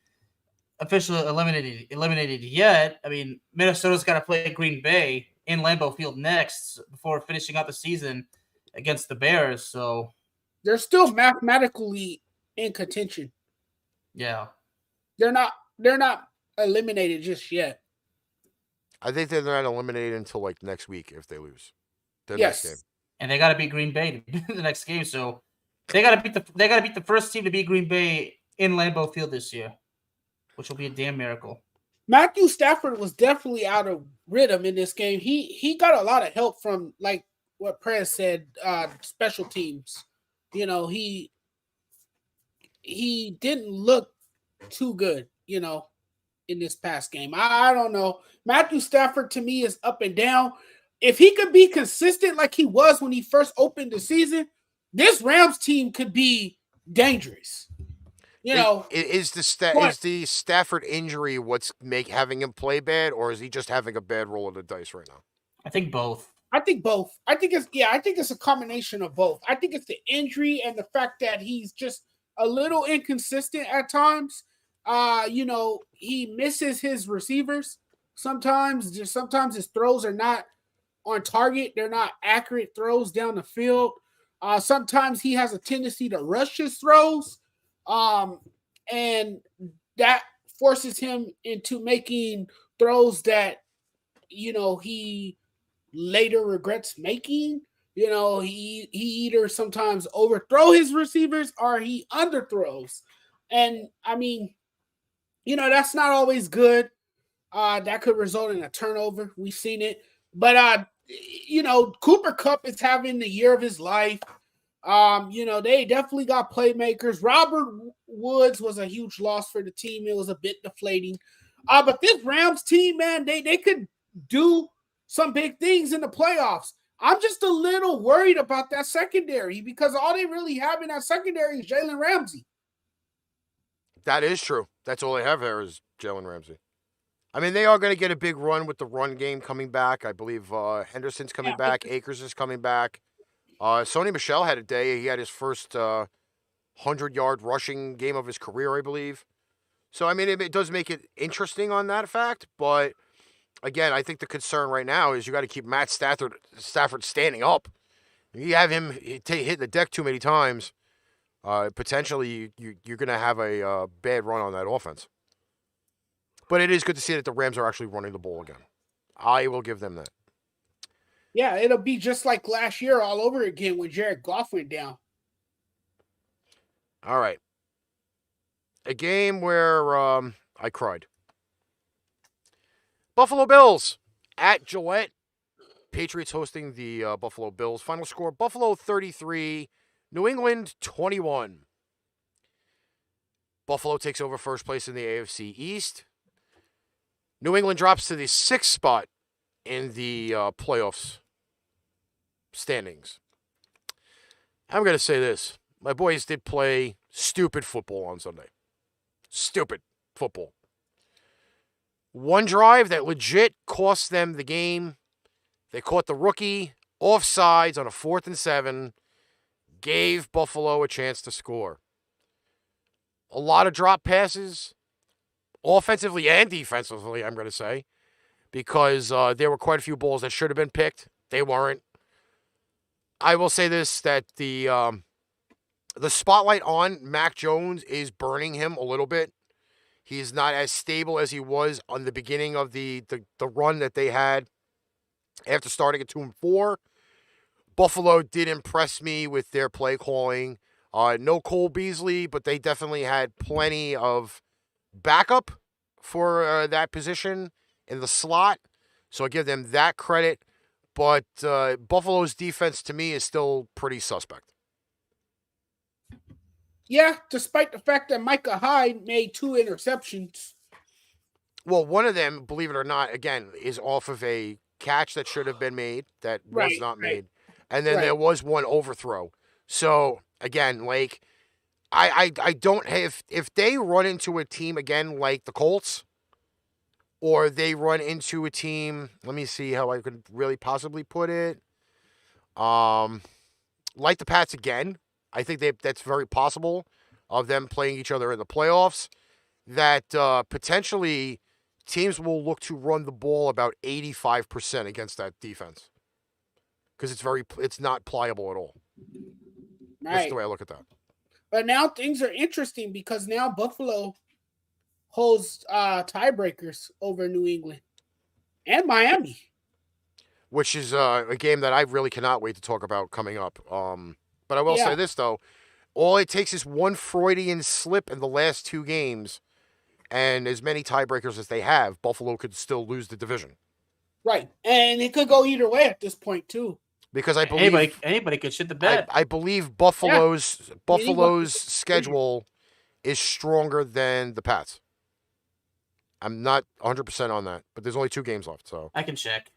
officially eliminated yet. I mean, Minnesota's got to play Green Bay in Lambeau Field next before finishing out the season against the Bears. So They're still mathematically in contention. yeah, They're not eliminated just yet. I think they're not eliminated until like next week if they lose. Their Yes. next game. and they got to beat Green Bay to beat the next game. So they got to beat the first team to beat Green Bay in Lambeau Field this year, which will be a damn miracle. Matthew Stafford was definitely out of rhythm in this game. He got a lot of help from, like what Prez said, special teams. He didn't look too good, in this past game. I don't know. Matthew Stafford to me is up and down. If he could be consistent like he was when he first opened the season, this Rams team could be dangerous. Is the Stafford injury what's having him play bad, or is he just having a bad roll of the dice right now? I think both. I think both. I think it's a combination of both. I think it's the injury and the fact that he's just a little inconsistent at times. He misses his receivers sometimes. Sometimes his throws are not on target. They're not accurate throws down the field. Sometimes he has a tendency to rush his throws. And that forces him into making throws that, he later regrets making. He either sometimes overthrow his receivers or he underthrows. And I mean, that's not always good. That could result in a turnover. We've seen it. But Cooper Kupp is having the year of his life. They definitely got playmakers. Robert Woods was a huge loss for the team. It was a bit deflating. But this Rams team, man, they could do some big things in the playoffs. I'm just a little worried about that secondary because all they really have in that secondary is Jalen Ramsey. That is true. That's all they have there is Jalen Ramsey. I mean, they are going to get a big run with the run game coming back. I believe Henderson's coming back. Akers is coming back. Sony Michel had a day. He had his first 100-yard rushing game of his career, I believe. So, I mean, it does make it interesting on that fact. But, again, I think the concern right now is you got to keep Matt Stafford standing up. You have him hit the deck too many times, potentially you're going to have a bad run on that offense. But it is good to see that the Rams are actually running the ball again. I will give them that. Yeah, it'll be just like last year all over again when Jared Goff went down. All right. a game where I cried. Buffalo Bills at Gillette. Patriots hosting the Buffalo Bills. Final score, Buffalo 33, New England 21. Buffalo takes over first place in the AFC East. New England drops to the 6th spot in the playoffs standings. I'm going to say this. My boys did play stupid football on Sunday. Stupid football. One drive that legit cost them the game. They caught the rookie offsides on a 4th and 7. Gave Buffalo a chance to score. A lot of drop passes, offensively and defensively, I'm going to say, because there were quite a few balls that should have been picked. They weren't. I will say this, that the spotlight on Mac Jones is burning him a little bit. He's not as stable as he was on the beginning of the run that they had after starting at 2-4. Buffalo did impress me with their play calling. No Cole Beasley, but they definitely had plenty of backup for that position in the slot. So I give them that credit. But Buffalo's defense, to me, is still pretty suspect. Yeah, despite the fact that Micah Hyde made 2 interceptions. Well, one of them, believe it or not, again, is off of a catch that should have been made that was not made. And then there was one overthrow. So, again, like, I don't have, if they run into a team again like the Colts, or they run into a team, let me see how I could really possibly put it, like the Pats again, I think that's very possible of them playing each other in the playoffs, that potentially teams will look to run the ball about 85% against that defense. Because it's not pliable at all. Right. That's the way I look at that. But now things are interesting because now Buffalo holds tiebreakers over New England and Miami. Which is a game that I really cannot wait to talk about coming up. But I will say this, though. All it takes is one Freudian slip in the last 2 games, and as many tiebreakers as they have, Buffalo could still lose the division. Right. And it could go either way at this point, too. Because I believe anybody could shit the bed. I believe Buffalo's schedule is stronger than the Pats. I'm not 100% on that, but there's only 2 games left, so I can check.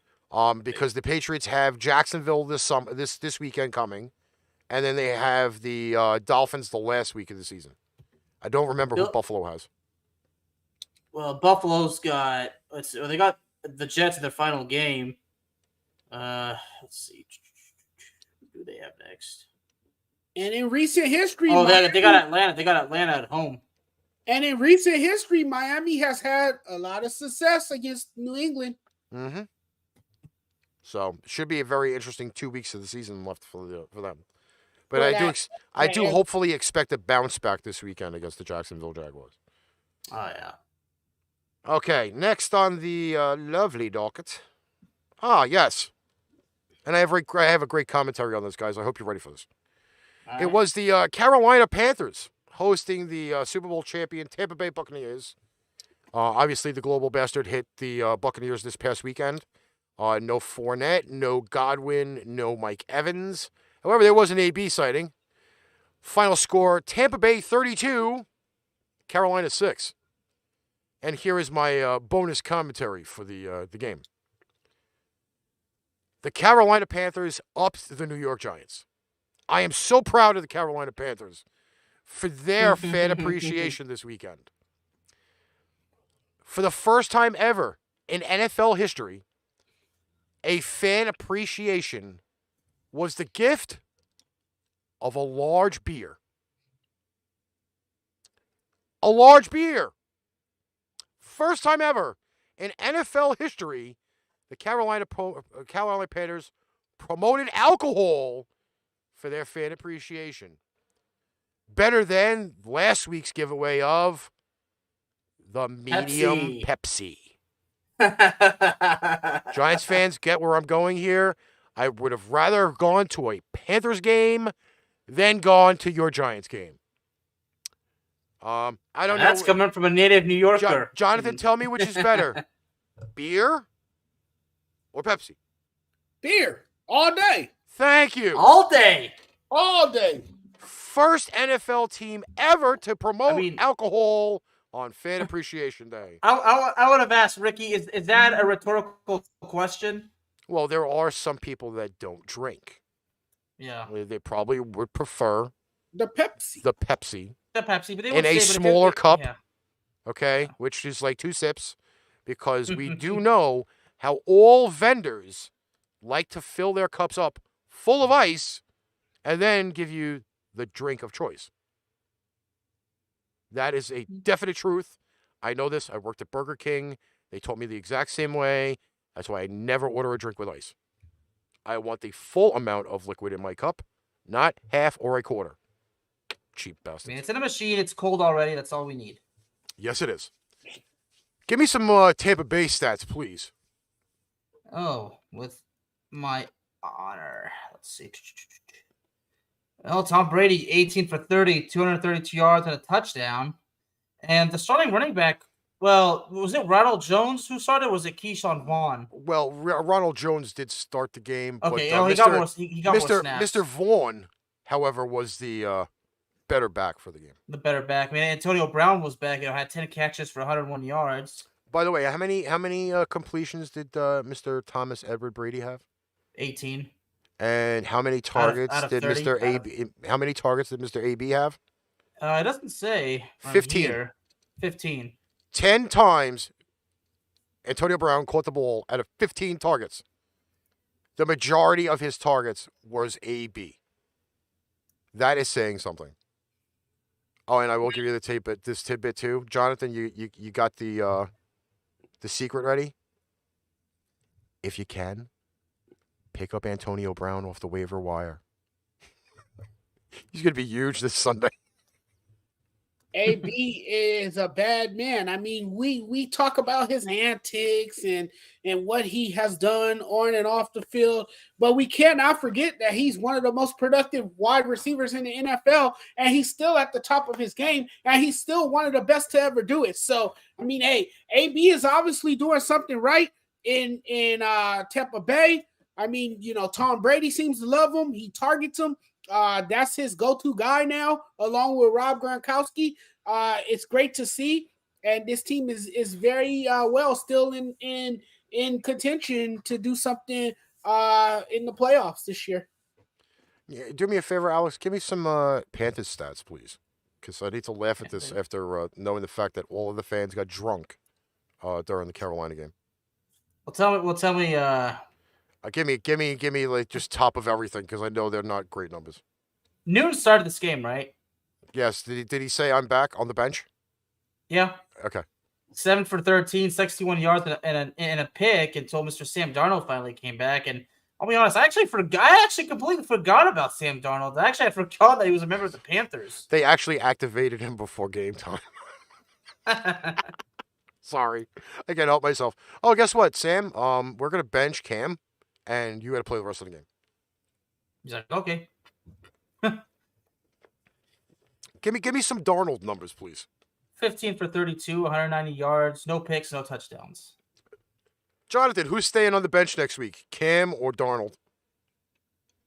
Because the Patriots have Jacksonville this weekend coming, and then they have the Dolphins the last week of the season. I don't remember who Buffalo has. Well, Buffalo's got they got the Jets in their final game. Let's see. Who do they have next? And in recent history, they got Atlanta. They got Atlanta at home. And in recent history, Miami has had a lot of success against New England. Mm-hmm. So should be a very interesting 2 weeks of the season left for them. But I do hopefully expect a bounce back this weekend against the Jacksonville Jaguars. Oh yeah. Okay, next on the lovely docket. Ah, yes. And I have a great commentary on this, guys. I hope you're ready for this. All right. It was the Carolina Panthers hosting the Super Bowl champion Tampa Bay Buccaneers. Obviously, the global bastard hit the Buccaneers this past weekend. No Fournette, no Godwin, no Mike Evans. However, there was an AB sighting. Final score, Tampa Bay 32, Carolina 6. And here is my bonus commentary for the game. The Carolina Panthers upped the New York Giants. I am so proud of the Carolina Panthers for their fan appreciation this weekend. For the first time ever in NFL history, a fan appreciation was the gift of a large beer. A large beer. First time ever in NFL history, the Carolina Panthers promoted alcohol for their fan appreciation. Better than last week's giveaway of the medium Pepsi. Giants fans, get where I'm going here. I would have rather gone to a Panthers game than gone to your Giants game. I don't That's know. coming from a native New Yorker. Jonathan, tell me which is better, beer or Pepsi? Beer all day, Thank you. All day. all day. First NFL team ever to promote mean- alcohol on Fan Appreciation Day. I would have asked Ricky, is that a rhetorical question? Well, there are some people that don't drink. Yeah. They probably would prefer The Pepsi. the Pepsi, The Pepsi, but they In would a say, but if smaller it- cup. Yeah. okay, which is like 2 sips, because we do know how all vendors like to fill their cups up full of ice and then give you the drink of choice. That is a definite truth. I know this. I worked at Burger King. They taught me the exact same way. That's why I never order a drink with ice. I want the full amount of liquid in my cup, not half or a quarter. Cheap I bastards. mean, it's in a machine. It's cold already. That's all we need. Yes, it is. Give me some Tampa Bay stats, please. Oh, with my honor. Let's see. Well, Tom Brady, 18 for 30, 232 yards and a touchdown. And the starting running back, well, was it Ronald Jones who started? Or was it Keyshawn Vaughn? Well, Ronald Jones did start the game. Okay, but, he got more. He got more snaps. Mr. Vaughn, however, was the better back for the game. The better back. I mean, Antonio Brown was back. Had 10 catches for 101 yards. By the way, how many completions did Mr. Thomas Edward Brady have? 18. And how many targets out of did 30? Mr. AB? How many targets did Mr. AB have? It doesn't say. on 15. here. 15. 10 times Antonio Brown caught the ball out of 15 targets. The majority of his targets was AB. That is saying something. Oh, and I will give you this tidbit too. Jonathan, you got the secret ready? If you can, pick up Antonio Brown off the waiver wire. He's going to be huge this Sunday. AB is a bad man. I mean, we talk about his antics and what he has done on and off the field, but we cannot forget that he's one of the most productive wide receivers in the NFL, and he's still at the top of his game, and he's still one of the best to ever do it. So, I mean, hey, AB is obviously doing something right in Tampa Bay. I mean, Tom Brady seems to love him. He targets him. That's his go-to guy now, along with Rob Gronkowski. It's great to see, and this team is very well still in contention to do something in the playoffs this year. Yeah, do me a favor, Alex. Give me some Panthers stats, please, because I need to laugh at this after knowing the fact that all of the fans got drunk during the Carolina game. Well, tell me. Give me like just top of everything, because I know they're not great numbers. Noon started this game, right? Yes. Did he say I'm back on the bench? Yeah. Okay. 7 for 13, 61 yards and a pick until Mr. Sam Darnold finally came back. And I'll be honest, I actually completely forgot about Sam Darnold. I forgot that he was a member of the Panthers. They actually activated him before game time. Sorry, I can't help myself. Oh, guess what, Sam? We're gonna bench Cam, and you got to play the rest of the game. He's like, okay. Give me some Darnold numbers, please. 15 for 32, 190 yards, no picks, no touchdowns. Jonathan, who's staying on the bench next week, Cam or Darnold?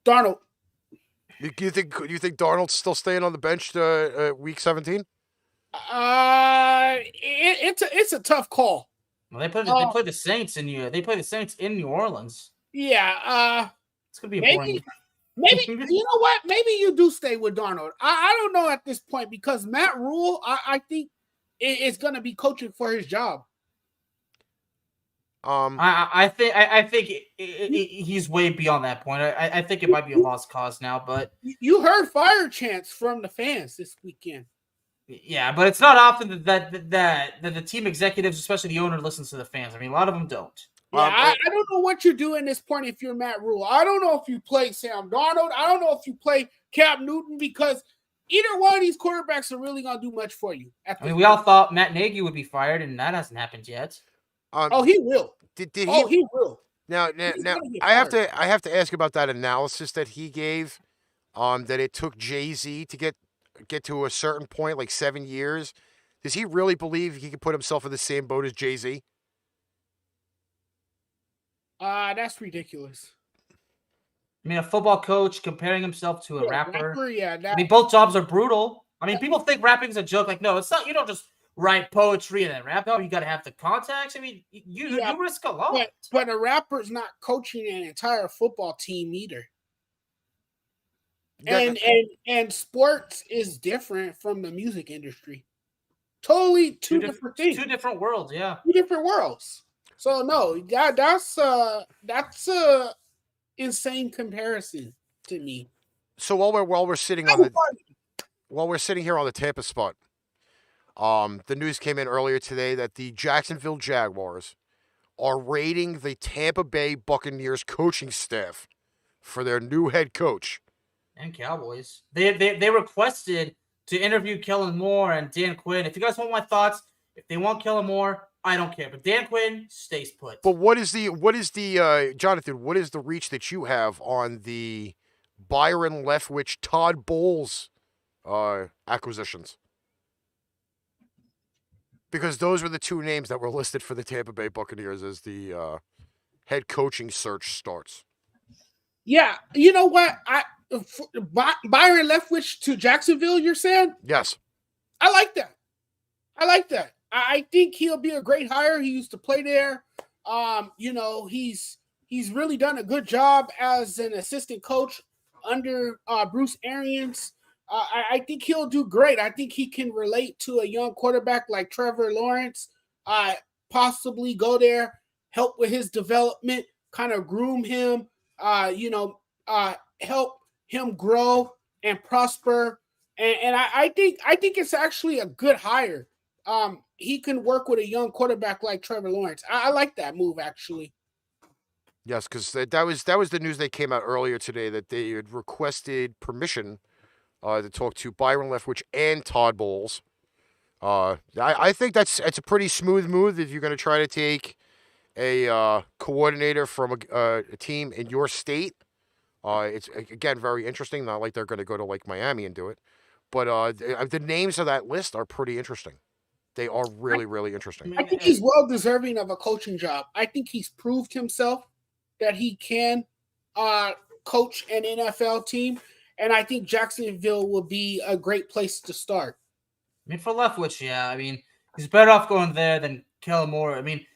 Darnold. You think Darnold's still staying on the bench week 17? It's a tough call. Well, they play the Saints in New Orleans. Yeah. It's gonna be boring. Maybe you know what? Maybe you do stay with Darnold. I don't know at this point, because Matt Rule, I think, is going to be coaching for his job. I think he's way beyond that point. I think it might be a lost cause now. But you heard fire chants from the fans this weekend. Yeah, but it's not often that the team executives, especially the owner, listens to the fans. I mean, a lot of them don't. Yeah, I don't know what you're doing at this point if you're Matt Rule. I don't know if you play Sam Darnold. I don't know if you play Cam Newton, because either one of these quarterbacks are really going to do much for you. We all thought Matt Nagy would be fired, and that hasn't happened yet. He will. He will. Now, I have to ask about that analysis that he gave. That it took Jay-Z to get get to a certain point, like 7 years, does he really believe he can put himself in the same boat as Jay-Z? That's ridiculous. I mean, a football coach comparing himself to a rapper. Yeah, I mean, both jobs are brutal. I mean, people think rapping's a joke. Like, no, it's not. You don't just write poetry and then rap. No, you got to have the context. I mean, you risk a lot. But a rapper's not coaching an entire football team either. And sports is different from the music industry. Totally two different things. 2 different worlds, yeah. 2 different worlds. So no, that's a insane comparison to me. So while we're sitting here on the Tampa spot, the news came in earlier today that the Jacksonville Jaguars are rating the Tampa Bay Buccaneers coaching staff for their new head coach. And Cowboys. They requested to interview Kellen Moore and Dan Quinn. If you guys want my thoughts, if they want Kellen Moore, I don't care. But Dan Quinn stays put. But what is the Jonathan? What is the reach that you have on the Byron Leftwich, Todd Bowles acquisitions? Because those were the 2 names that were listed for the Tampa Bay Buccaneers as the head coaching search starts. Yeah, you know what? Byron Leftwich to Jacksonville, you're saying? Yes. I like that. I think he'll be a great hire. He used to play there. He's really done a good job as an assistant coach under Bruce Arians. I think he'll do great. I think he can relate to a young quarterback like Trevor Lawrence. Possibly go there, help with his development, kind of groom him. Help him grow and prosper. And I think it's actually a good hire. He can work with a young quarterback like Trevor Lawrence. I like that move, actually. Yes, because that was the news that came out earlier today that they had requested permission to talk to Byron Leftwich and Todd Bowles. I think it's a pretty smooth move if you're going to try to take a coordinator from a team in your state. It's, again, very interesting. Not like they're going to go to like Miami and do it. But the names of that list are pretty interesting. They are really, really interesting. I think he's well deserving of a coaching job. I think he's proved himself that he can coach an NFL team. And I think Jacksonville will be a great place to start. I mean, for Leftwich, yeah. I mean, he's better off going there than Kellen Moore. I mean,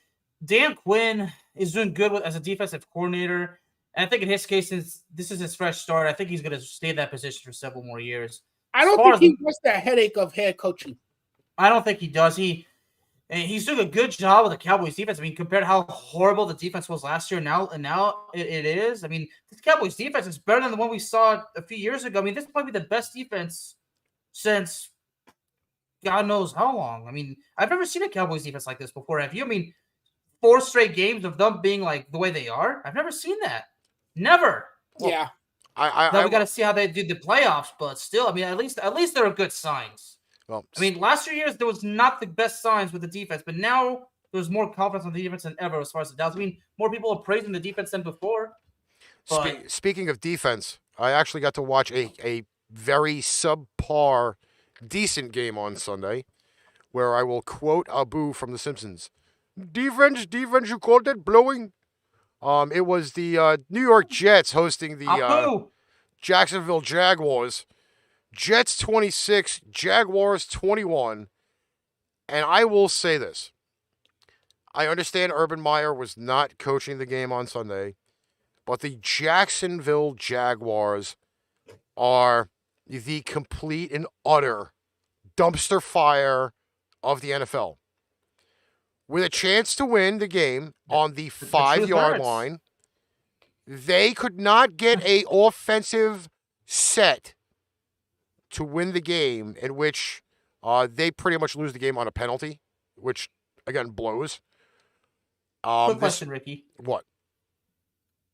Dan Quinn is doing good as a defensive coordinator. And I think in his case, since this is his fresh start, I think he's going to stay in that position for several more years. I don't think he wants that headache of head coaching. I don't think he does. He's doing a good job with the Cowboys defense. I mean, compared to how horrible the defense was last year, now it is. I mean, this Cowboys defense is better than the one we saw a few years ago. I mean, this might be the best defense since God knows how long. I mean, I've never seen a Cowboys defense like this before. Have you? I mean, 4 straight games of them being like the way they are. I've never seen that. Never. Well, yeah. Now we got to see how they do the playoffs, but still, I mean, at least there are good signs. Well, I mean, last year there was not the best signs with the defense, but now there's more confidence on the defense than ever as far as the doubts. I mean, more people are praising the defense than before. Speaking of defense, I actually got to watch a very subpar, decent game on Sunday, where I will quote Abu from The Simpsons. Defense, you called it blowing? It was the New York Jets hosting the Jacksonville Jaguars. Jets 26, Jaguars 21. And I will say this. I understand Urban Meyer was not coaching the game on Sunday, but the Jacksonville Jaguars are the complete and utter dumpster fire of the NFL. With a chance to win the game on the 5-yard line, they could not get an offensive set to win the game, in which they pretty much lose the game on a penalty, which, again, blows. Quick question, Ricky. What?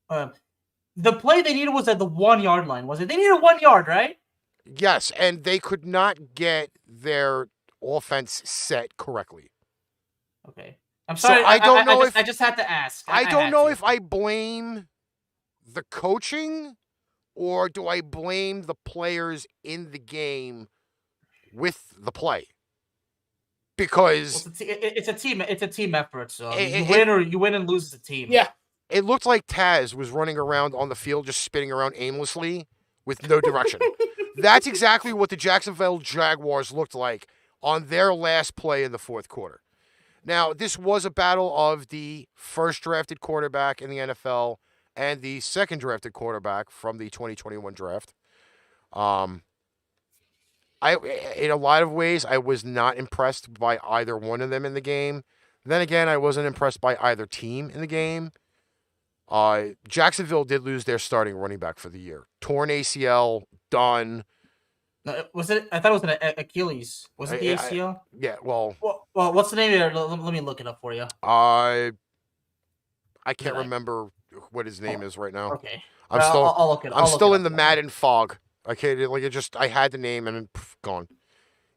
The play they needed was at the 1-yard line, was it? They needed 1 yard, right? Yes, and they could not get their offense set correctly. Okay. I'm sorry. So I just had to ask. I don't know if I blame the coaching or do I blame the players in the game with the play. Well, Because it's a team effort. So It- you win and lose as a team. Yeah. it looked like Taz was running around on the field just spinning around aimlessly with no direction. That's exactly what the Jacksonville Jaguars looked like on their last play in the fourth quarter. Now, this was a battle of the first drafted quarterback in the NFL and the second drafted quarterback from the 2021 draft. In a lot of ways, I was not impressed by either one of them in the game. Then again, I wasn't impressed by either team in the game. Jacksonville did lose their starting running back for the year. Torn ACL, done. No, was it? I thought it was an Achilles. Was it the ACL? Yeah, well, Well, what's the name of it? Let me look it up for you. I can't remember what his name is right now. Okay. I'll look it. I'm still in the Madden fog. I had the name and gone.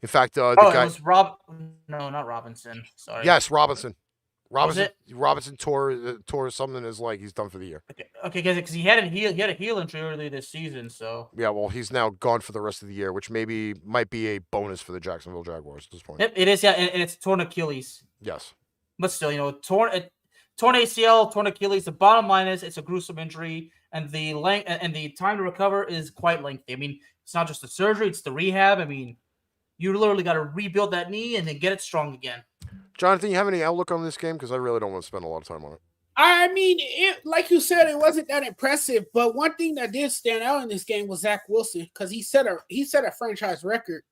In fact, the guy. It was Rob. No, not Robinson. Sorry. Yes, Robinson. Was it? Robinson tore something in his leg. He's done for the year. Okay, because he had a heel injury earlier this season. So yeah, well, he's now gone for the rest of the year, which might be a bonus for the Jacksonville Jaguars at this point. Yep, it is. Yeah, and it's torn Achilles. Yes, but still, torn ACL, torn Achilles. The bottom line is it's a gruesome injury, and the length and the time to recover is quite lengthy. I mean, it's not just the surgery; it's the rehab. I mean, you literally got to rebuild that knee and then get it strong again. Jonathan, you have any outlook on this game? Because I really don't want to spend a lot of time on it. I mean, like you said, it wasn't that impressive. But one thing that did stand out in this game was Zach Wilson, because he set a franchise record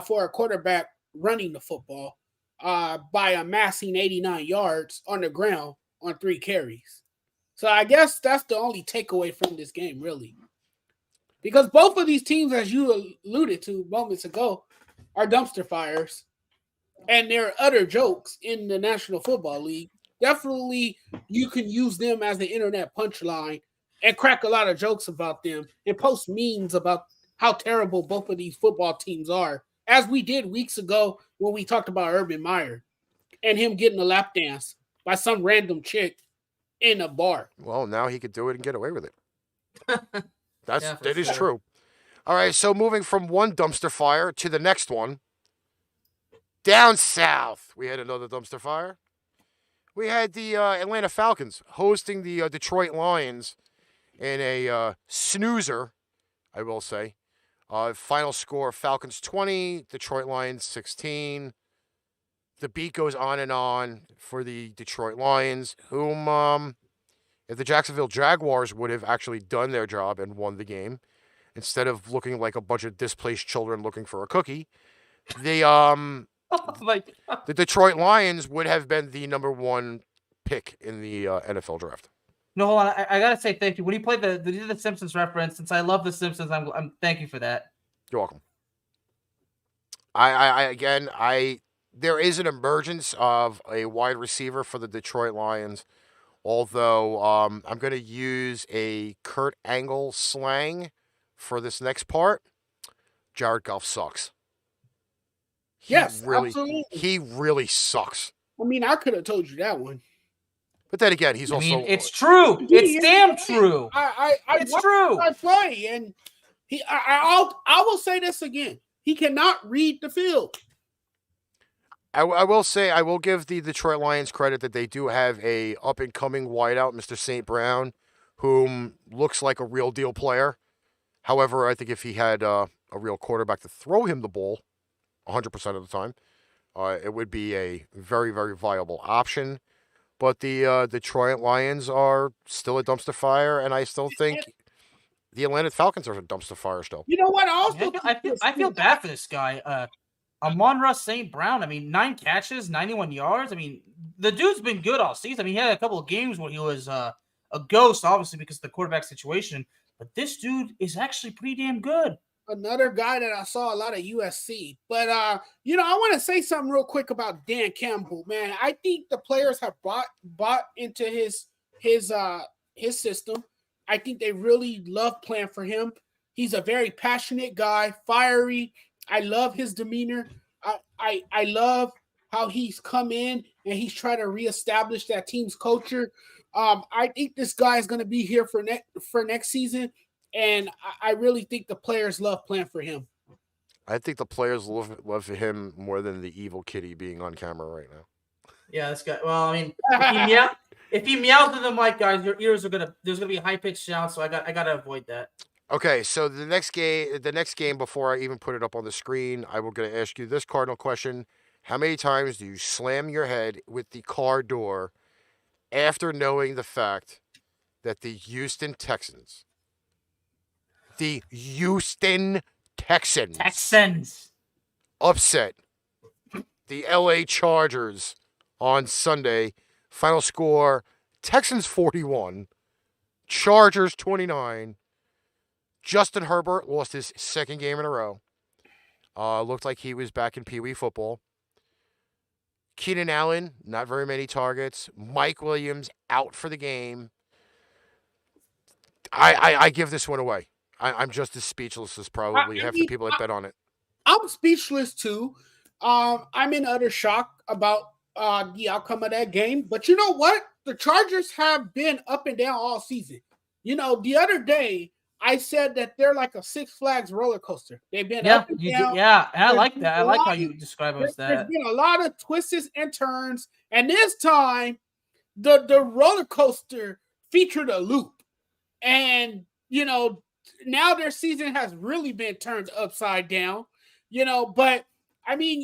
for a quarterback running the football by amassing 89 yards on the ground on 3 carries. So I guess that's the only takeaway from this game, really. Because both of these teams, as you alluded to moments ago, are dumpster fires. And they're utter jokes in the National Football League. Definitely, you can use them as the internet punchline and crack a lot of jokes about them and post memes about how terrible both of these football teams are, as we did weeks ago when we talked about Urban Meyer and him getting a lap dance by some random chick in a bar. Well, now he could do it and get away with it. That is sure. true. All right, so moving from one dumpster fire to the next one. Down south, we had another dumpster fire. We had the Atlanta Falcons hosting the Detroit Lions in a snoozer, I will say. Final score, Falcons 20, Detroit Lions 16. The beat goes on and on for the Detroit Lions, whom, if the Jacksonville Jaguars would have actually done their job and won the game, instead of looking like a bunch of displaced children looking for a cookie, the Detroit Lions would have been the number 1 pick in the NFL draft. No, hold on. I gotta say thank you. When you played the Simpsons reference, since I love the Simpsons, I'm thank you for that. You're welcome. I there is an emergence of a wide receiver for the Detroit Lions, although I'm going to use a Kurt Angle slang for this next part. Jared Goff sucks. Absolutely. He really sucks. I mean, I could have told you that one. But then again, he's also. It's true. It's damn true. It's true. I play, and I will say this again. He cannot read the field. I will give the Detroit Lions credit that they do have a up and coming wideout, Mr. St. Brown, whom looks like a real deal player. However, I think if he had a real quarterback to throw him the ball 100% of the time, it would be a very, very viable option. But the Detroit Lions are still a dumpster fire, and I still think the Atlanta Falcons are a dumpster fire still. You know what? I feel bad for this guy. Amon-Ra St. Brown, I mean, 9 catches, 91 yards. I mean, the dude's been good all season. I mean, he had a couple of games where he was a ghost, obviously, because of the quarterback situation. But this dude is actually pretty damn good. Another guy that I saw a lot of USC. But, I want to say something real quick about Dan Campbell, man. I think the players have bought into his system. I think they really love playing for him. He's a very passionate guy, fiery. I love his demeanor. I love how he's come in and he's trying to reestablish that team's culture. I think this guy is going to be here for next season, and I really think the players love playing for him. I think the players love him more than the evil kitty being on camera right now. Yeah, this guy. Well, I mean, if he meows to the mic, guys, your ears are there's gonna be high pitched sounds, so I gotta avoid that. Okay, so the next game before I even put it up on the screen, I will going to ask you this cardinal question: how many times do you slam your head with the car door after knowing the fact that the Houston Texans upset the LA Chargers on Sunday? Final score: Texans 41, Chargers 29. Justin Herbert lost his second game in a row. Looked like he was back in Pee Wee football. Keenan Allen, not very many targets. Mike Williams out for the game. I give this one away. I'm just as speechless as probably half the people that bet on it. I'm speechless too. I'm in utter shock about the outcome of that game. But you know what? The Chargers have been up and down all season. You know, the other day, I said that they're like a Six Flags roller coaster. They've been up and down. Yeah, and I like that. I like how you describe us that. There's been a lot of twists and turns, and this time, the roller coaster featured a loop, and you know now their season has really been turned upside down. You know, but I mean,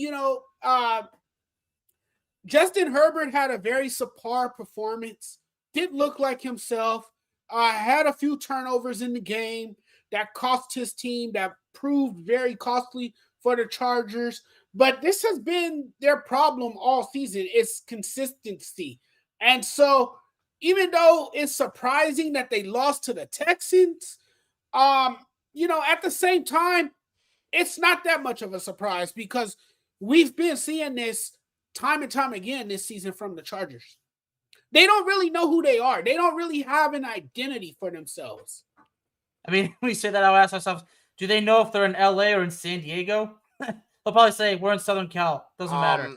Justin Herbert had a very subpar performance. Didn't look like himself. Had a few turnovers in the game that cost his team, that proved very costly for the Chargers. But this has been their problem all season. It's consistency. And so even though it's surprising that they lost to the Texans, at the same time, it's not that much of a surprise because we've been seeing this time and time again this season from the Chargers. They don't really know who they are. They don't really have an identity for themselves. I mean, when we say that, I'll ask ourselves, do they know if they're in LA or in San Diego? They'll probably say, we're in Southern Cal. Doesn't matter.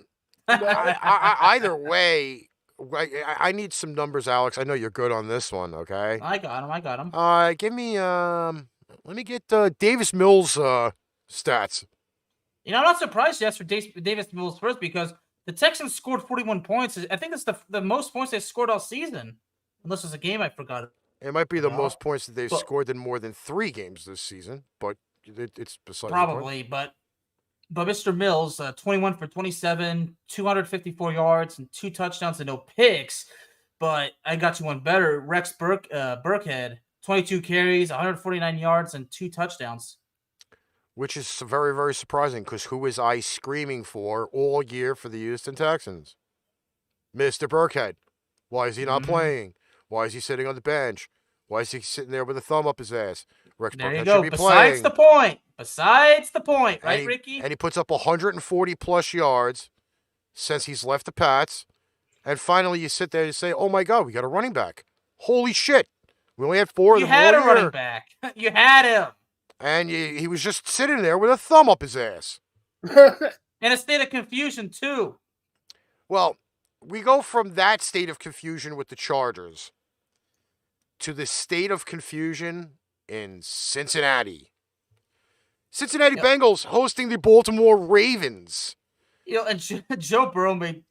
Either way, I need some numbers, Alex. I know you're good on this one, okay? I got him. Give me, let me get Davis Mills stats. I'm not surprised you asked for Davis Mills first because the Texans scored 41 points. I think that's the most points they scored all season. Unless there's a game I forgot. It might be the most points that they've scored in more than 3 games this season, but it's beside probably. But Mr. Mills, 21 for 27, 254 yards, and 2 touchdowns and no picks. But I got you one better. Rex Burkhead, 22 carries, 149 yards, and 2 touchdowns. Which is very, very surprising because who was I screaming for all year for the Houston Texans? Mr. Burkhead. Why is he not playing? Why is he sitting on the bench? Why is he sitting there with a thumb up his ass? Rex Burkhead should be playing. Besides the point, right, Ricky? And he puts up 140-plus yards since he's left the Pats. And finally you sit there and say, oh, my God, we got a running back. Holy shit. We only had 4 of them. You had a running back. You had him. And he was just sitting there with a thumb up his ass. In a state of confusion, too. Well, we go from that state of confusion with the Chargers to the state of confusion in Cincinnati. Cincinnati Bengals hosting the Baltimore Ravens. And Joe Burrow made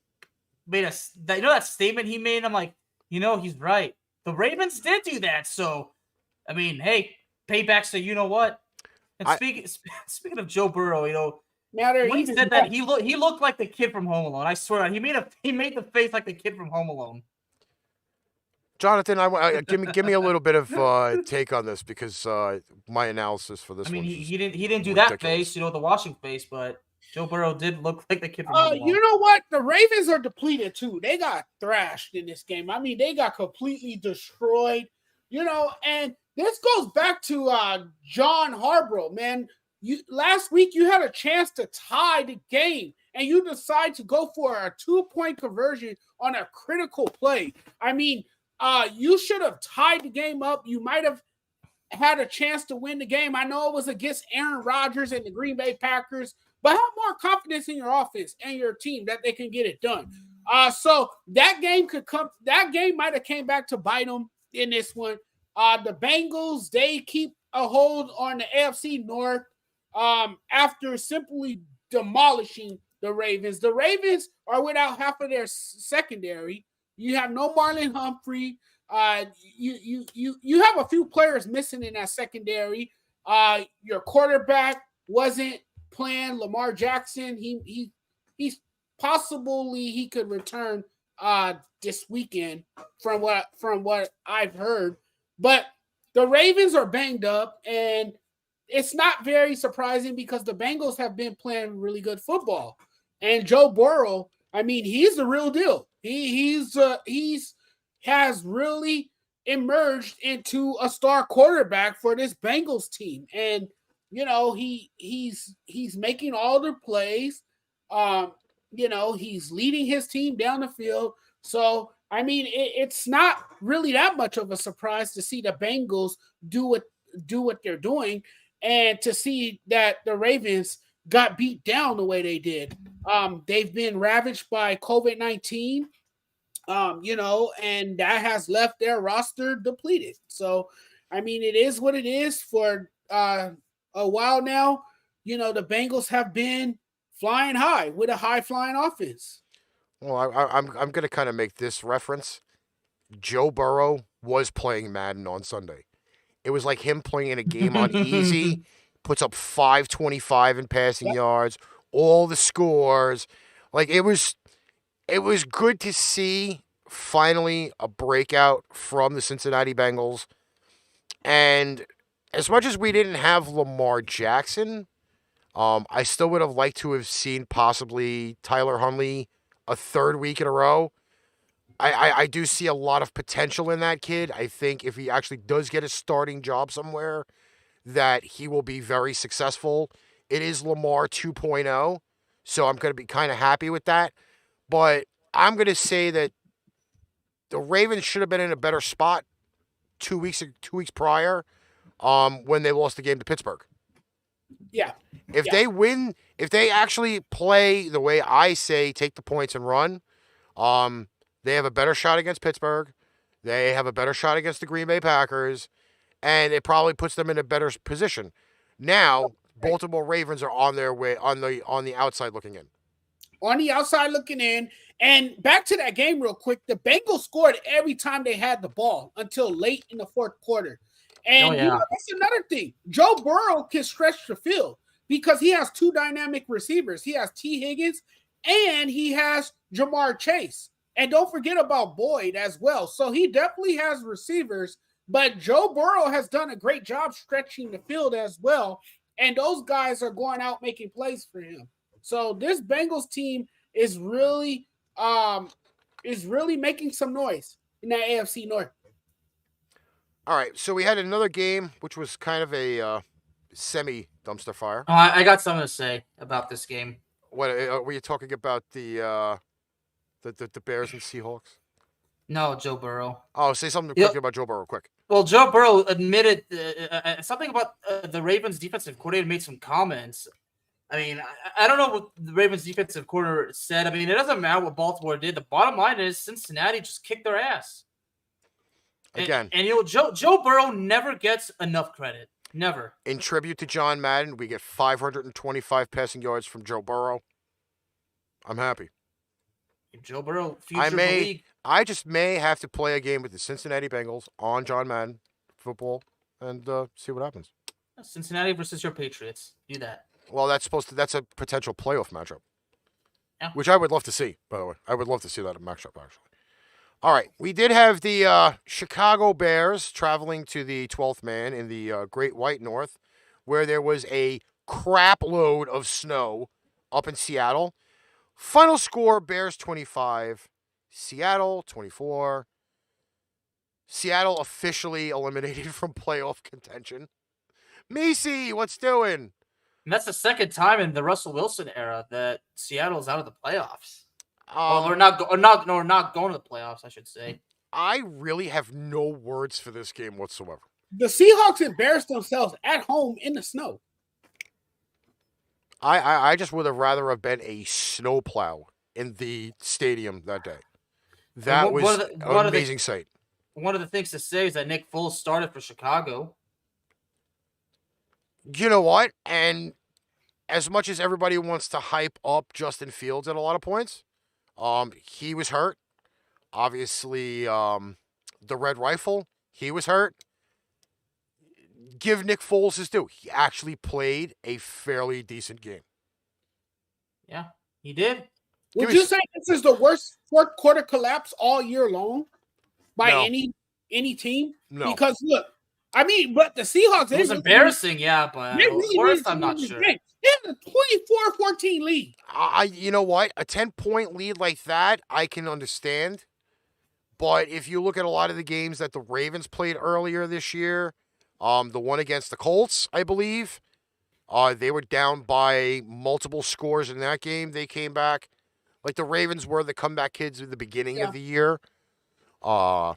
that statement he made? I'm like, he's right. The Ravens did do that. So, I mean, hey, payback's the you-know-what. And speaking of Joe Burrow, when he said that, he looked like the kid from Home Alone. I swear, he made the face like the kid from Home Alone. Jonathan, give me a little bit of take on this because my analysis for this. I mean, he didn't do that face, the washing face, but Joe Burrow did look like the kid from Home Alone. You know what? The Ravens are depleted too. They got thrashed in this game. I mean, they got completely destroyed. And this goes back to John Harbaugh, man. Last week you had a chance to tie the game, and you decide to go for a 2-point conversion on a critical play. I mean, you should have tied the game up. You might have had a chance to win the game. I know it was against Aaron Rodgers and the Green Bay Packers, but have more confidence in your offense and your team that they can get it done. So that game might have came back to bite them in this one. The Bengals, they keep a hold on the AFC North. after simply demolishing the Ravens. The Ravens are without half of their secondary. You have no Marlon Humphrey. You have a few players missing in that secondary. Your quarterback wasn't playing. Lamar Jackson. He's possibly he could return this weekend from what I've heard. But the Ravens are banged up, and it's not very surprising because the Bengals have been playing really good football. And Joe Burrow, I mean, he's the real deal. He's has really emerged into a star quarterback for this Bengals team. And you know, he's making all the plays. You know, he's leading his team down the field. So, I mean, it's not really that much of a surprise to see the Bengals do what they're doing, and to see that the Ravens got beat down the way they did. They've been ravaged by COVID-19, you know, and that has left their roster depleted. So, I mean, it is what it is. For a while now, you know, the Bengals have been flying high with a high-flying offense. Well, I'm going to kind of make this reference. Joe Burrow was playing Madden on Sunday. It was like him playing a game on easy, puts up 525 in passing yards, all the scores. Like it was good to see finally a breakout from the Cincinnati Bengals. And as much as we didn't have Lamar Jackson, I still would have liked to have seen possibly Tyler Huntley a third week in a row. I do see a lot of potential in that kid. I think if he actually does get a starting job somewhere, that he will be very successful. It is Lamar 2.0, so I'm going to be kind of happy with that. But I'm going to say that the Ravens should have been in a better spot 2 weeks prior when they lost the game to Pittsburgh. Yeah. If they win, if they actually play the way I say, take the points and run, they have a better shot against Pittsburgh. They have a better shot against the Green Bay Packers, and it probably puts them in a better position. Now, Baltimore Ravens are on their way on the outside looking in. On the outside looking in, and back to that game real quick. The Bengals scored every time they had the ball until late in the fourth quarter. And you know, that's another thing. Joe Burrow can stretch the field because he has two dynamic receivers. He has T. Higgins and he has Jamar Chase. And don't forget about Boyd as well. So he definitely has receivers, but Joe Burrow has done a great job stretching the field as well. And those guys are going out making plays for him. So this Bengals team is really making some noise in that AFC North. All right, so we had another game, which was kind of a semi-dumpster fire. I got something to say about this game. What were you talking about? The Bears and Seahawks? No, Joe Burrow. Oh, say something quickly about Joe Burrow, quick. Well, Joe Burrow admitted something about the Ravens' defensive coordinator made some comments. I mean, I don't know what the Ravens' defensive coordinator said. I mean, it doesn't matter what Baltimore did. The bottom line is Cincinnati just kicked their ass. Again. And you know, Joe Burrow never gets enough credit. Never. In tribute to John Madden, we get 525 passing yards from Joe Burrow. I'm happy. Joe Burrow, future of the league. I just may have to play a game with the Cincinnati Bengals on John Madden football and see what happens. Cincinnati versus your Patriots. Do that. Well, that's a potential playoff matchup. Yeah. Which I would love to see, by the way. I would love to see that matchup, actually. All right, we did have the Chicago Bears traveling to the 12th man in the Great White North, where there was a crap load of snow up in Seattle. Final score, Bears 25, Seattle 24. Seattle officially eliminated from playoff contention. Misi, what's doing? And that's the second time in the Russell Wilson era that Seattle's out of the playoffs. Or not going to the playoffs, I should say. I really have no words for this game whatsoever. The Seahawks embarrassed themselves at home in the snow. I just would have rather have been a snowplow in the stadium that day. That was an amazing sight. One of the things to say is that Nick Foles started for Chicago. You know what? And as much as everybody wants to hype up Justin Fields at a lot of points, he was hurt. Obviously, the Red Rifle, he was hurt. Give Nick Foles his due. He actually played a fairly decent game. Yeah, he did. Would you say this is the worst fourth quarter collapse all year long by No. any team? No. Because look, I mean, but the Seahawks, It was embarrassing, yeah, but worst, I'm not sure. They had a 24-14 lead. You know what? A 10-point lead like that, I can understand. But if you look at a lot of the games that the Ravens played earlier this year, the one against the Colts, I believe, they were down by multiple scores in that game. They came back. Like the Ravens were the comeback kids at the beginning of the year. I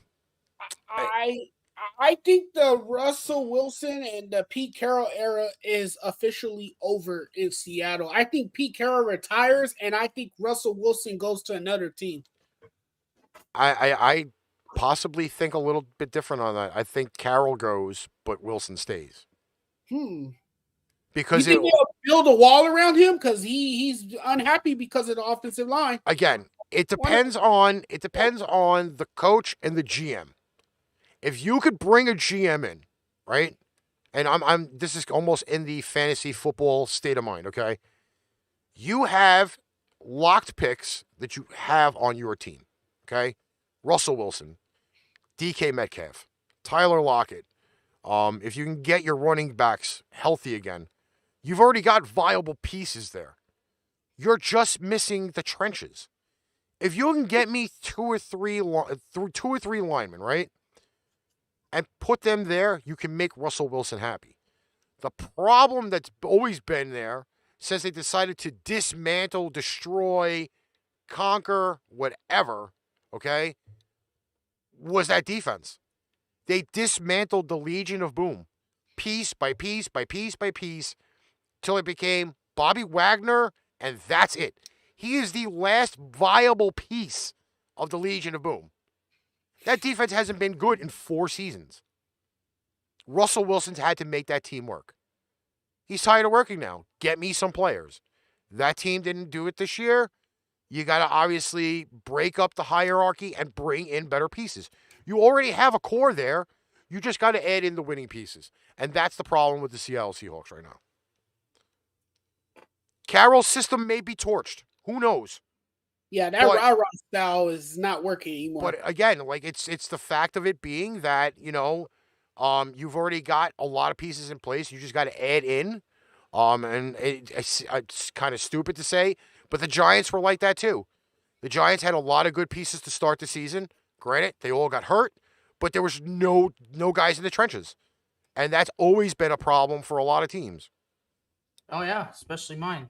think the Russell Wilson and the Pete Carroll era is officially over in Seattle. I think Pete Carroll retires, and I think Russell Wilson goes to another team. I possibly think a little bit different on that. I think Carroll goes, but Wilson stays. Because you think they'll build a wall around him because he's unhappy because of the offensive line. Again, it depends on the coach and the GM. If you could bring a GM in, right? And this is almost in the fantasy football state of mind, okay? You have locked picks that you have on your team, okay? Russell Wilson, DK Metcalf, Tyler Lockett. If you can get your running backs healthy again, you've already got viable pieces there. You're just missing the trenches. If you can get me two or three linemen, right? And put them there, you can make Russell Wilson happy. The problem that's always been there since they decided to dismantle, destroy, conquer, whatever, okay, was that defense. They dismantled the Legion of Boom, piece by piece by piece by piece, till it became Bobby Wagner, and that's it. He is the last viable piece of the Legion of Boom. That defense hasn't been good in 4 seasons. Russell Wilson's had to make that team work. He's tired of working now. Get me some players. That team didn't do it this year. You got to obviously break up the hierarchy and bring in better pieces. You already have a core there. You just got to add in the winning pieces. And that's the problem with the Seattle Seahawks right now. Carroll's system may be torched. Who knows? Yeah, that rah-rah style is not working anymore. But again, like it's the fact of it being that, you've already got a lot of pieces in place. You just got to add in. And it's kind of stupid to say, but the Giants were like that too. The Giants had a lot of good pieces to start the season. Granted, they all got hurt, but there was no guys in the trenches. And that's always been a problem for a lot of teams. Oh, yeah, especially mine.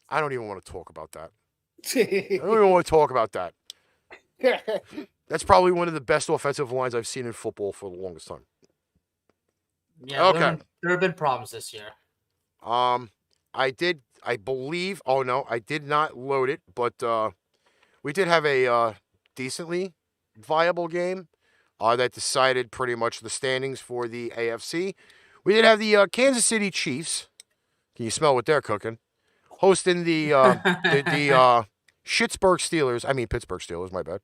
I don't even want to talk about that. I don't even want to talk about that. That's probably one of the best offensive lines I've seen in football for the longest time. Yeah, okay. There have been problems this year. I did not load it, but we did have a decently viable game that decided pretty much the standings for the AFC. We did have the Kansas City Chiefs. Can you smell what they're cooking? Hosting the Pittsburgh Steelers, my bad.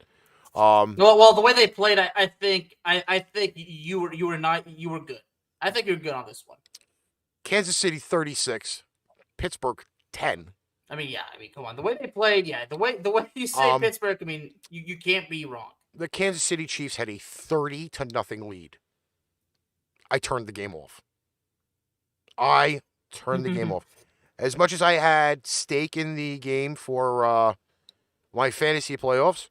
Well, the way they played, I think you were good. I think you're good on this one. Kansas City 36, Pittsburgh 10. Come on. The way they played, the way you say Pittsburgh, you can't be wrong. The Kansas City Chiefs had a 30-0 lead. I turned the game off. As much as I had stake in the game for my fantasy playoffs,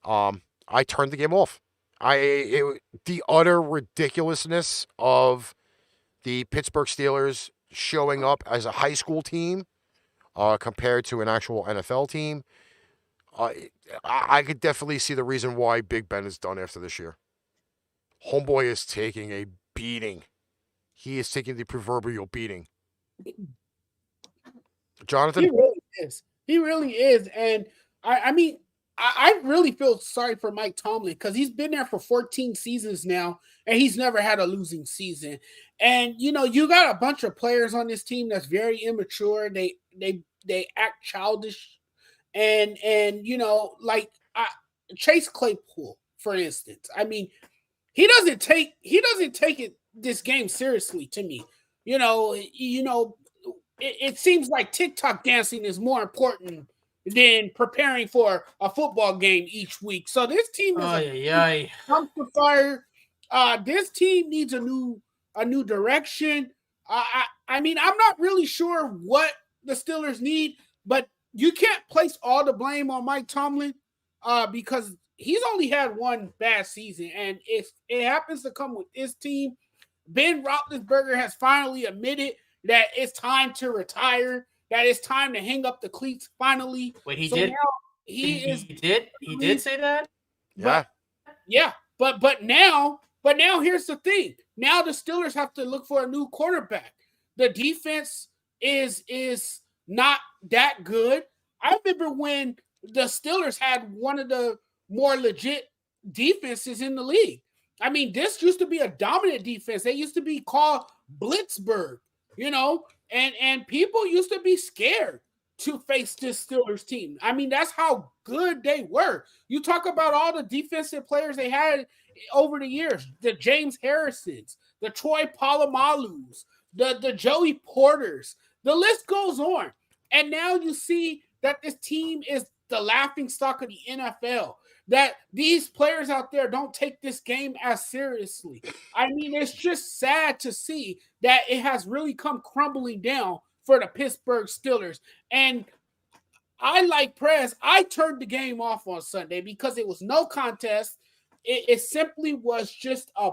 I turned the game off. The utter ridiculousness of the Pittsburgh Steelers showing up as a high school team compared to an actual NFL team. I could definitely see the reason why Big Ben is done after this year. Homeboy is taking a beating. He is taking the proverbial beating. Jonathan? He really is. And I mean, I really feel sorry for Mike Tomlin because he's been there for 14 seasons now, and he's never had a losing season. And you got a bunch of players on this team that's very immature. They act childish, and like Chase Claypool, for instance. I mean, he doesn't take this game seriously to me. It seems like TikTok dancing is more important than preparing for a football game each week. So this team is a dumpster fire. This team needs a new direction. I mean, I'm not really sure what the Steelers need, but you can't place all the blame on Mike Tomlin because he's only had one bad season, and it happens to come with this team. Ben Roethlisberger has finally admitted that it's time to retire, that it's time to hang up the cleats finally. Wait, he did? He did say that? Yeah. But now here's the thing. Now the Steelers have to look for a new quarterback. The defense is not that good. I remember when the Steelers had one of the more legit defenses in the league. I mean, this used to be a dominant defense. They used to be called Blitzburg, and people used to be scared to face this Steelers team. I mean, that's how good they were. You talk about all the defensive players they had over the years, the James Harrisons, the Troy Palomalus, the Joey Porters, the list goes on. And now you see that this team is the laughingstock of the NFL, that these players out there don't take this game as seriously. I mean, it's just sad to see that it has really come crumbling down for the Pittsburgh Steelers. And I, like Prez, I turned the game off on Sunday because it was no contest. It simply was just a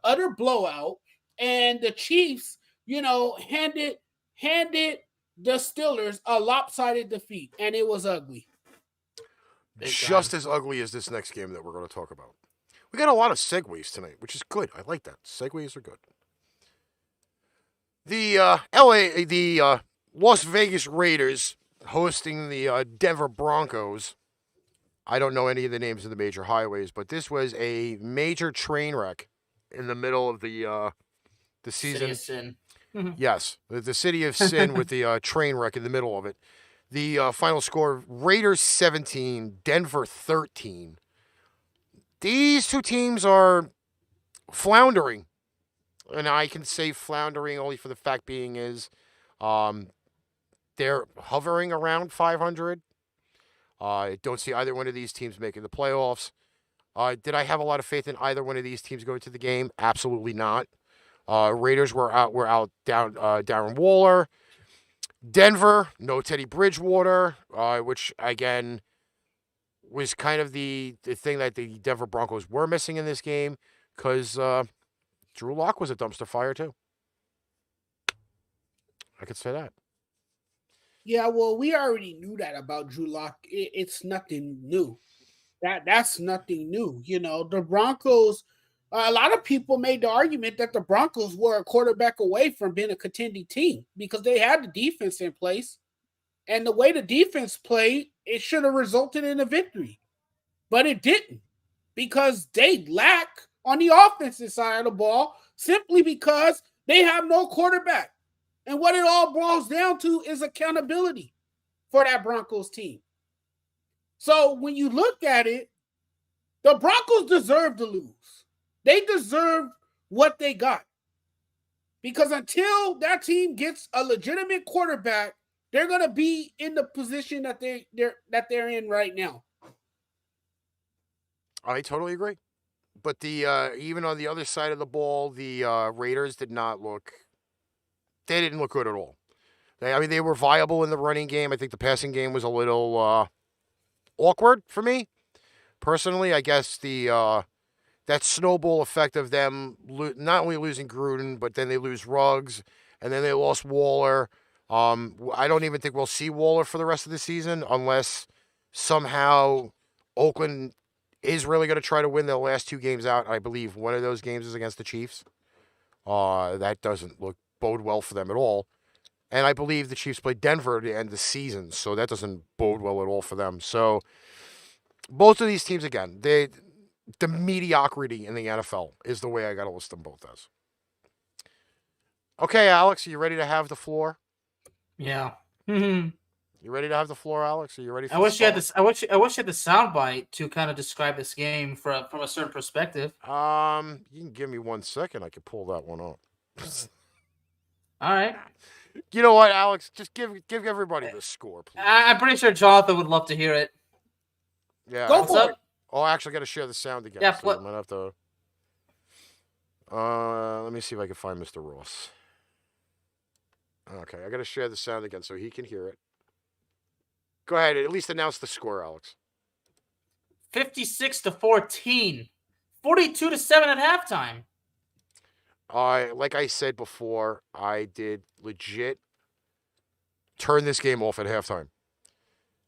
utter blowout. And the Chiefs, handed the Steelers a lopsided defeat, and it was ugly. Just as ugly as this next game that we're going to talk about. We got a lot of segues tonight, which is good. I like that. Segues are good. The Las Vegas Raiders hosting the Denver Broncos. I don't know any of the names of the major highways, but this was a major train wreck in the middle of the season. City of Sin. Yes, the city of sin with the train wreck in the middle of it. The final score, Raiders 17, Denver 13. These two teams are floundering. And I can say floundering only for the fact being is they're hovering around 500. I don't see either one of these teams making the playoffs. Did I have a lot of faith in either one of these teams going to the game? Absolutely not. Raiders were out down Darren Waller. Denver, no Teddy Bridgewater, which, again, was kind of the thing that the Denver Broncos were missing in this game because Drew Lock was a dumpster fire, too. I could say that. Yeah, well, we already knew that about Drew Lock. It's nothing new. That's nothing new. The Broncos, a lot of people made the argument that the Broncos were a quarterback away from being a contending team because they had the defense in place. And the way the defense played, it should have resulted in a victory. But it didn't because they lack on the offensive side of the ball simply because they have no quarterback. And what it all boils down to is accountability for that Broncos team. So when you look at it, the Broncos deserve to lose. They deserve what they got. Because until that team gets a legitimate quarterback, they're going to be in the position that they're in right now. I totally agree. But even on the other side of the ball, the Raiders didn't look good at all. They were viable in the running game. I think the passing game was a little awkward for me. Personally, I guess that snowball effect of them not only losing Gruden, but then they lose Ruggs, and then they lost Waller. I don't even think we'll see Waller for the rest of the season unless somehow Oakland is really going to try to win their last two games out. I believe one of those games is against the Chiefs. That doesn't bode well for them at all. And I believe the Chiefs play Denver to end the season, so that doesn't bode well at all for them. So both of these teams, again, the mediocrity in the NFL is the way I got to list them both as. Okay, Alex, are you ready to have the floor? Yeah. I You ready to have the floor, Alex? Are you ready for wish you had the this. I wish you had the soundbite to kind of describe this game from a certain perspective. You can give me 1 second. I can pull that one up. All right. You know what, Alex? Just give everybody the score, please. I'm pretty sure Jonathan would love to hear it. Yeah. Go What's for up? it. Oh, I actually got to share the sound again. Yeah, so I might have to. Let me see if I can find Mr. Ross. Okay, I got to share the sound again so he can hear it. Go ahead. At least announce the score, Alex. 56-14, 42-7 at halftime. Like I said before, I did legit turn this game off at halftime.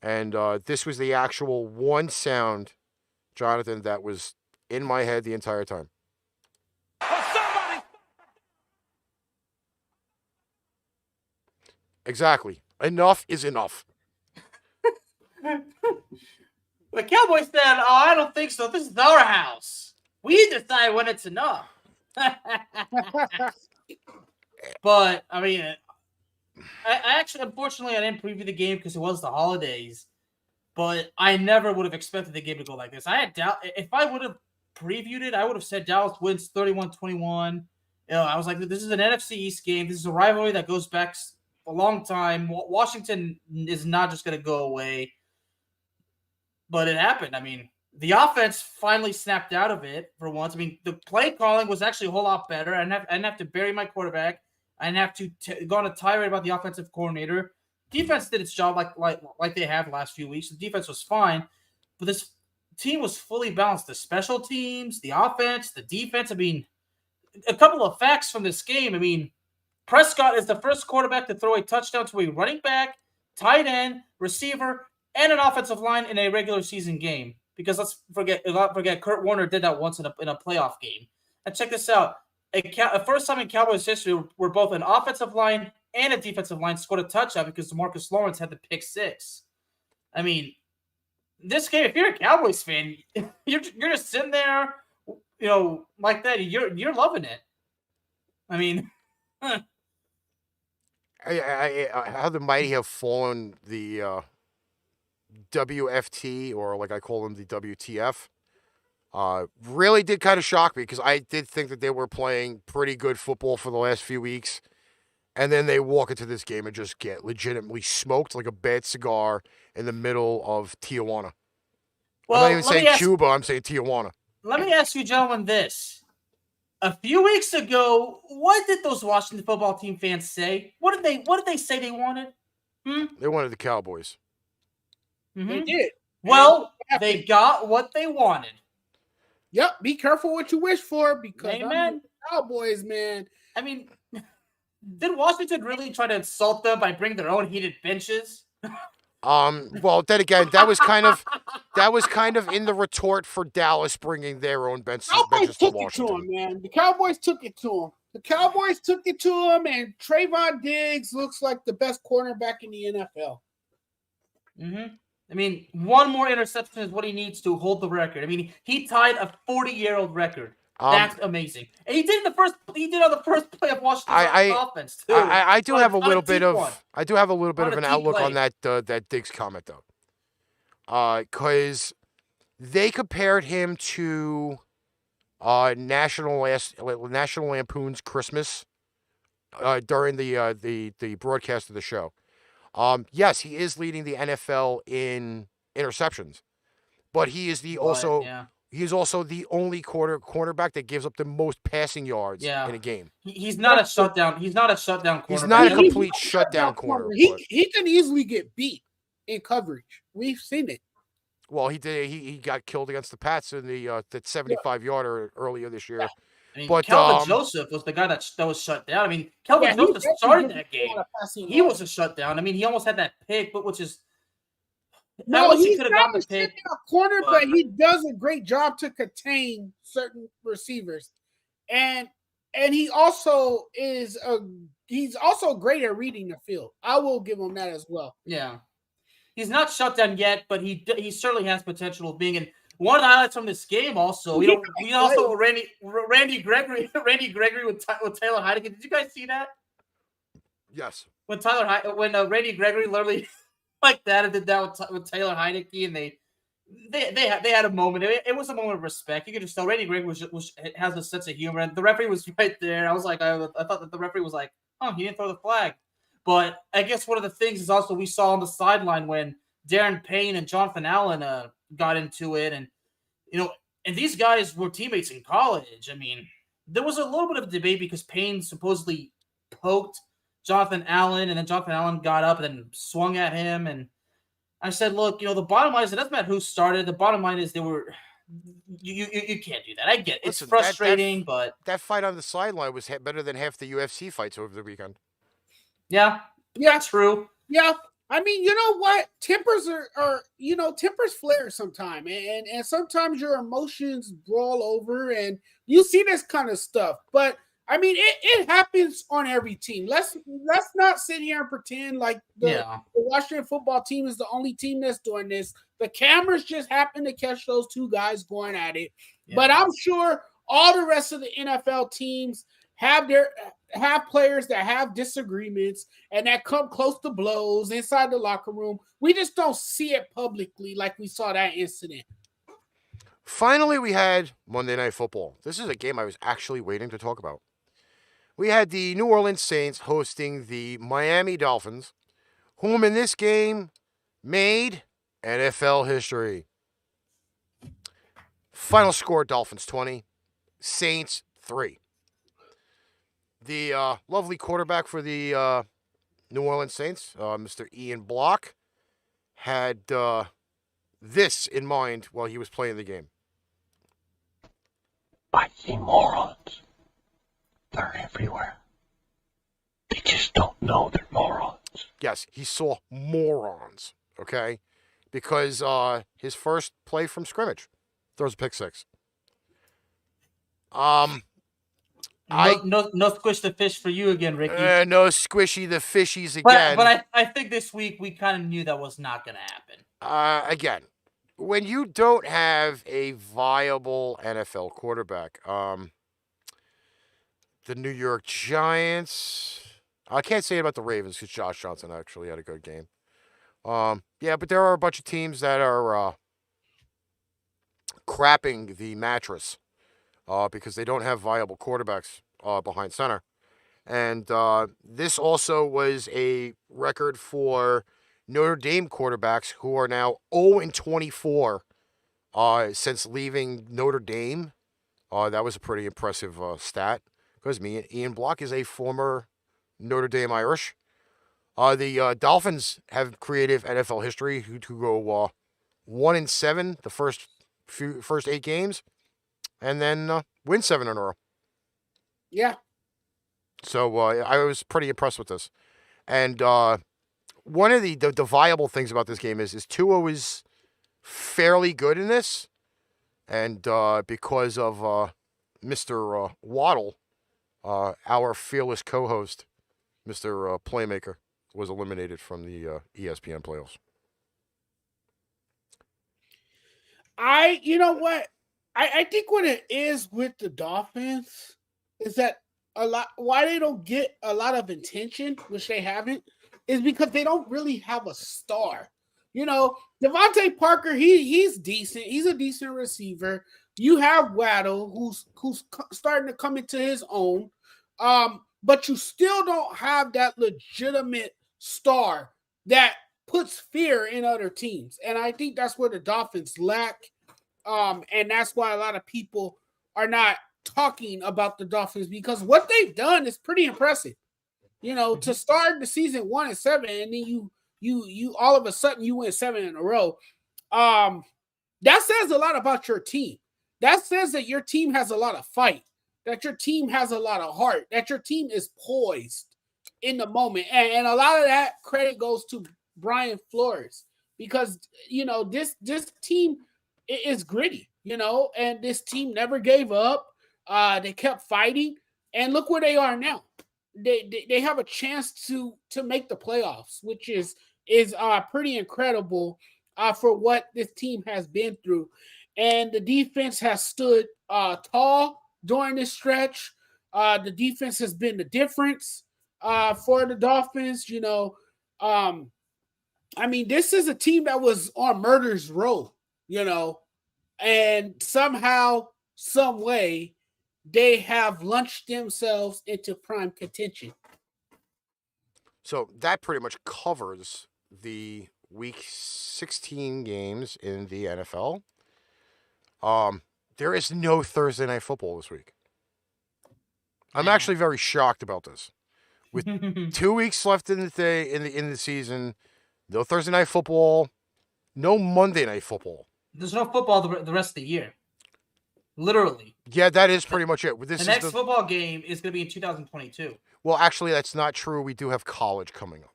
And this was the actual one sound, Jonathan, that was in my head the entire time. Exactly. Enough is enough. The Cowboys said, "Oh, I don't think so. This is our house. We decide when it's enough." But I mean, I actually, unfortunately, I didn't preview the game because it was the holidays. But I never would have expected the game to go like this. I had doubt if I would have previewed it, I would have said Dallas wins 31-21. I was like, this is an NFC East game. This is a rivalry that goes back a long time. Washington is not just going to go away. But it happened. I mean, the offense finally snapped out of it for once. I mean, the play calling was actually a whole lot better. I didn't have to bury my quarterback. I didn't have to go on a tirade about the offensive coordinator. Defense did its job like they have the last few weeks. The defense was fine, but this team was fully balanced. The special teams, the offense, the defense. I mean, a couple of facts from this game. I mean, Prescott is the first quarterback to throw a touchdown to a running back, tight end, receiver, and an offensive line in a regular season game. Because let's not forget, Kurt Warner did that once in a playoff game. And check this out. A first time in Cowboys history where both an offensive line and a defensive line scored a touchdown because DeMarcus Lawrence had the pick six. I mean, this game, if you're a Cowboys fan, you're just sitting there, like that. You're loving it. I mean, How the mighty have fallen the WFT, or like I call them, the WTF. Really did kind of shock me because I did think that they were playing pretty good football for the last few weeks. And then they walk into this game and just get legitimately smoked like a bad cigar in the middle of Tijuana. well, I'm not even let me saying ask- Cuba, I'm saying Tijuana. Let me ask you, gentlemen, this. A few weeks ago, what did those Washington football team fans say? What did they say they wanted? They wanted the Cowboys. Mm-hmm. They did. Well, they got what they wanted. Yep. Be careful what you wish for because Amen. Cowboys, man. I mean, did Washington really try to insult them by bringing their own heated benches? Well, then again, that was kind of in the retort for Dallas bringing their own benches Cowboys to took it to Washington. him, man. The Cowboys took it to him. And Trayvon Diggs looks like the best cornerback in the NFL. Mm-hmm. I mean, one more interception is what he needs to hold the record. I mean, he tied a 40-year-old record. That's amazing. And he did on the first play of Washington's offense too. I do have a little bit of On an a outlook play. on that Diggs comment though, because they compared him to National Lampoon's Christmas during the broadcast of the show. Yes, he is leading the NFL in interceptions, but he is He is also the only cornerback that gives up the most passing yards in a game. He's not a shutdown. He's not a shutdown cornerback. He's not a complete shutdown corner. He can easily get beat in coverage. We've seen it. Well, he did. He got killed against the Pats in the that 75-yarder earlier this year. Yeah. I mean, but Calvin Joseph was the guy that was shut down. I mean, Calvin Joseph started that game. He was a shutdown. I mean, he almost had that pick, but which is he's not a shutdown corner, but he does a great job to contain certain receivers, and he also he's also great at reading the field. I will give him that as well. Yeah. he's not shut down yet, but he certainly has potential of being. And one of the highlights from this game, also, we also Randy Gregory with Taylor Heineke. Did you guys see that? Yes. When Randy Gregory literally like that and did that with Taylor Heineke, and they had a moment. It was a moment of respect. You could just tell Randy Gregory has a sense of humor, and the referee was right there. I was like, I thought that the referee was like, oh, he didn't throw the flag. But I guess one of the things is also we saw on the sideline when Darren Payne and Jonathan Allen got into it, and and these guys were teammates in college. I mean, there was a little bit of a debate because Payne supposedly poked Jonathan Allen, and then Jonathan Allen got up and then swung at him. And I said, look, the bottom line is it doesn't matter who started. The bottom line is you can't do that. I get it. It's frustrating, but that fight on the sideline was better than half the UFC fights over the weekend. Yeah, true. Yeah. I mean, you know what? Tempers are tempers flare sometimes, and sometimes your emotions boil over, and you see this kind of stuff. But I mean, it happens on every team. Let's not sit here and pretend like the Washington football team is the only team that's doing this. The cameras just happen to catch those two guys going at it. Yeah. But I'm sure all the rest of the NFL teams have players that have disagreements and that come close to blows inside the locker room. We just don't see it publicly like we saw that incident. Finally, we had Monday Night Football. This is a game I was actually waiting to talk about. We had the New Orleans Saints hosting the Miami Dolphins, whom in this game made NFL history. Final score, Dolphins 20, Saints 3. The lovely quarterback for the New Orleans Saints, Mr. Ian Block, had this in mind while he was playing the game. I see morons. They're everywhere. They just don't know they're morons. Yes, he saw morons, okay? Because his first play from scrimmage throws a pick six. No squish the fish for you again, Ricky. No squishy the fishies again. But I think this week we kind of knew that was not going to happen. Again, when you don't have a viable NFL quarterback, the New York Giants, I can't say about the Ravens because Josh Johnson actually had a good game. Yeah, but there are a bunch of teams that are crapping the mattress because they don't have viable quarterbacks behind center. And this also was a record for Notre Dame quarterbacks who are now 0-24 since leaving Notre Dame. That was a pretty impressive stat because Ian Block is a former Notre Dame Irish. The Dolphins have creative NFL history to go 1-7 the first 8 games, and then win 7 in a row. Yeah. So I was pretty impressed with this. And one of the viable things about this game is Tua is fairly good in this. And because of Mr. Waddle, our fearless co-host, Mr. Playmaker, was eliminated from the ESPN playoffs. You know what? I think what it is with the Dolphins is that why they don't get a lot of attention, which they haven't, is because they don't really have a star. Devontae Parker, he's decent. He's a decent receiver. You have Waddle, who's starting to come into his own. But you still don't have that legitimate star that puts fear in other teams. And I think that's where the Dolphins lack. And that's why a lot of people are not talking about the Dolphins, because what they've done is pretty impressive. To start the season 1-7, and then you all of a sudden you win 7 in a row. That says a lot about your team. That says that your team has a lot of fight, that your team has a lot of heart, that your team is poised in the moment. And a lot of that credit goes to Brian Flores, because, this team is gritty, and this team never gave up. They kept fighting, and look where they are now. They have a chance to make the playoffs, which is is pretty incredible for what this team has been through. And the defense has stood tall during this stretch. The defense has been the difference for the Dolphins. I mean, this is a team that was on murder's row, and somehow, some way, they have launched themselves into prime contention. So that pretty much covers the Week 16 games in the NFL. There is no Thursday night football this week. I'm actually very shocked about this. With 2 weeks left in the season, no Thursday night football, no Monday night football. There's no football the rest of the year. Literally. Yeah, that is pretty much it. The next football game is going to be in 2022. Well, actually, that's not true. We do have college coming up.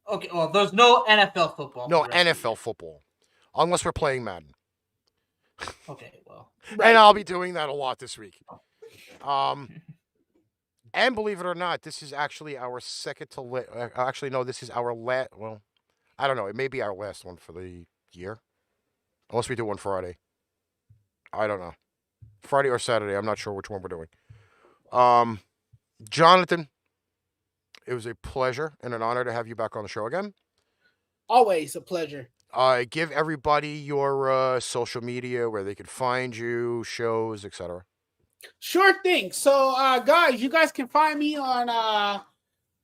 Okay, well, there's no NFL football. No NFL football, unless we're playing Madden. Okay, well. Right. And I'll be doing that a lot this week. And believe it or not, this is actually our second to actually, no, this is our last. Well, I don't know. It may be our last one for the year, unless we do one Friday. I don't know. Friday or Saturday. I'm not sure which one we're doing. Jonathan, it was a pleasure and an honor to have you back on the show again. Always a pleasure. Give everybody your social media, where they could find you, shows, etc. Sure thing. So, guys, you guys can find me on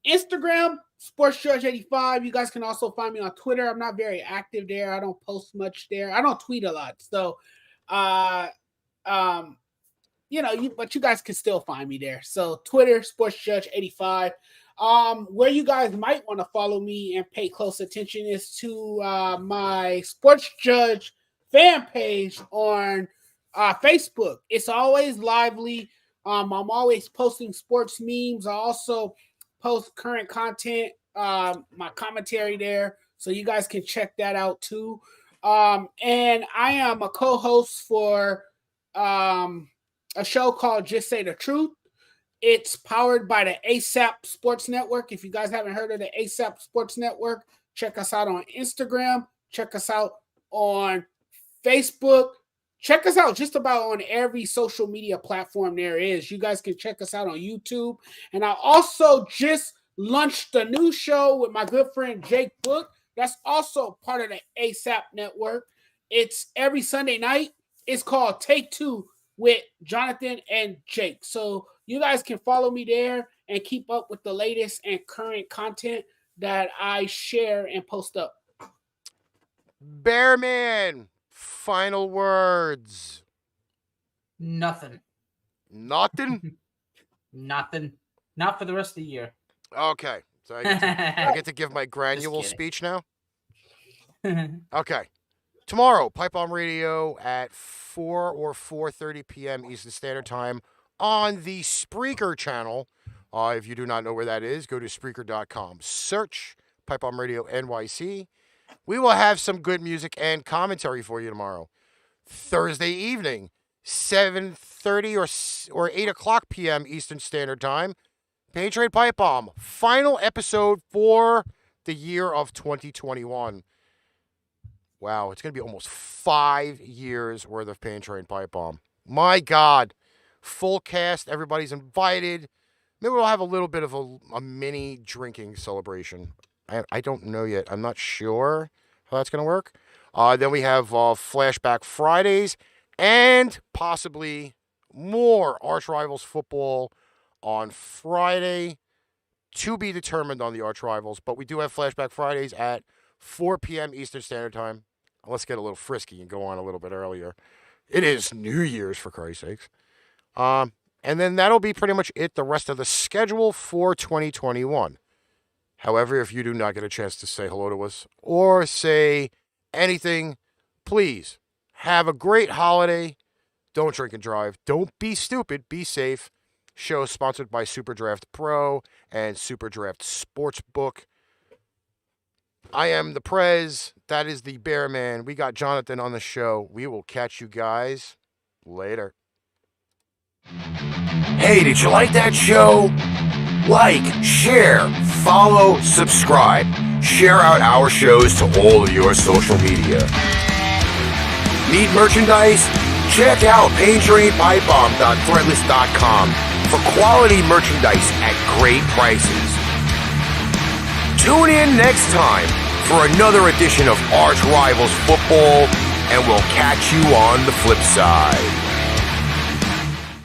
Instagram, SportsJudge85. You guys can also find me on Twitter. I'm not very active there. I don't post much there. I don't tweet a lot. So, but you guys can still find me there. So Twitter, SportsJudge85. Where you guys might want to follow me and pay close attention is to my Sports Judge fan page on Facebook. It's always lively. I'm always posting sports memes. I also post current content, my commentary there, so you guys can check that out too. And I am a co-host for a show called Just Say the Truth. It's powered by the ASAP Sports Network. If you guys haven't heard of the ASAP Sports Network, check us out on Instagram. Check us out on Facebook. Check us out just about on every social media platform there is. You guys can check us out on YouTube. And I also just launched a new show with my good friend Jake Book. That's also part of the ASAP Network. It's every Sunday night. It's called Take Two with Jonathan and Jake. So you guys can follow me there and keep up with the latest and current content that I share and post up. Bearman, final words. Nothing. Nothing? Nothing. Not for the rest of the year. Okay. So I get to give my granule speech now? Okay. Tomorrow, Pipe Bomb Radio at 4 or 4:30 p.m. Eastern Standard Time on the Spreaker channel. If you do not know where that is, go to Spreaker.com. Search Pipe Bomb Radio NYC. We will have some good music and commentary for you tomorrow. Thursday evening, 7:30 or 8 o'clock p.m. Eastern Standard Time. Patriot Pipe Bomb, final episode for the year of 2021. Wow, it's going to be almost 5 years worth of Patriot Pipe Bomb. My God. Full cast, everybody's invited. Maybe we'll have a little bit of a mini drinking celebration. I don't know yet. I'm not sure how that's going to work. Then we have Flashback Fridays and possibly more ArchRivals football on Friday, to be determined on the ArchRivals. But we do have Flashback Fridays at 4 p.m. Eastern Standard Time. Let's get a little frisky and go on a little bit earlier. It is New Year's, for Christ's sakes. And then that'll be pretty much it, the rest of the schedule for 2021. However, if you do not get a chance to say hello to us or say anything, please have a great holiday. Don't drink and drive. Don't be stupid. Be safe. Show sponsored by Super Draft Pro and Super Draft Sportsbook. I am the Prez. That is the Bearman. We got Jonathan on the show. We will catch you guys later. Hey, did you like that show? Like, share, follow, subscribe. Share out our shows to all of your social media. Need merchandise? Check out paintrainpipebomb.threadless.com for quality merchandise at great prices. Tune in next time for another edition of ArchRivals Football, and we'll catch you on the flip side.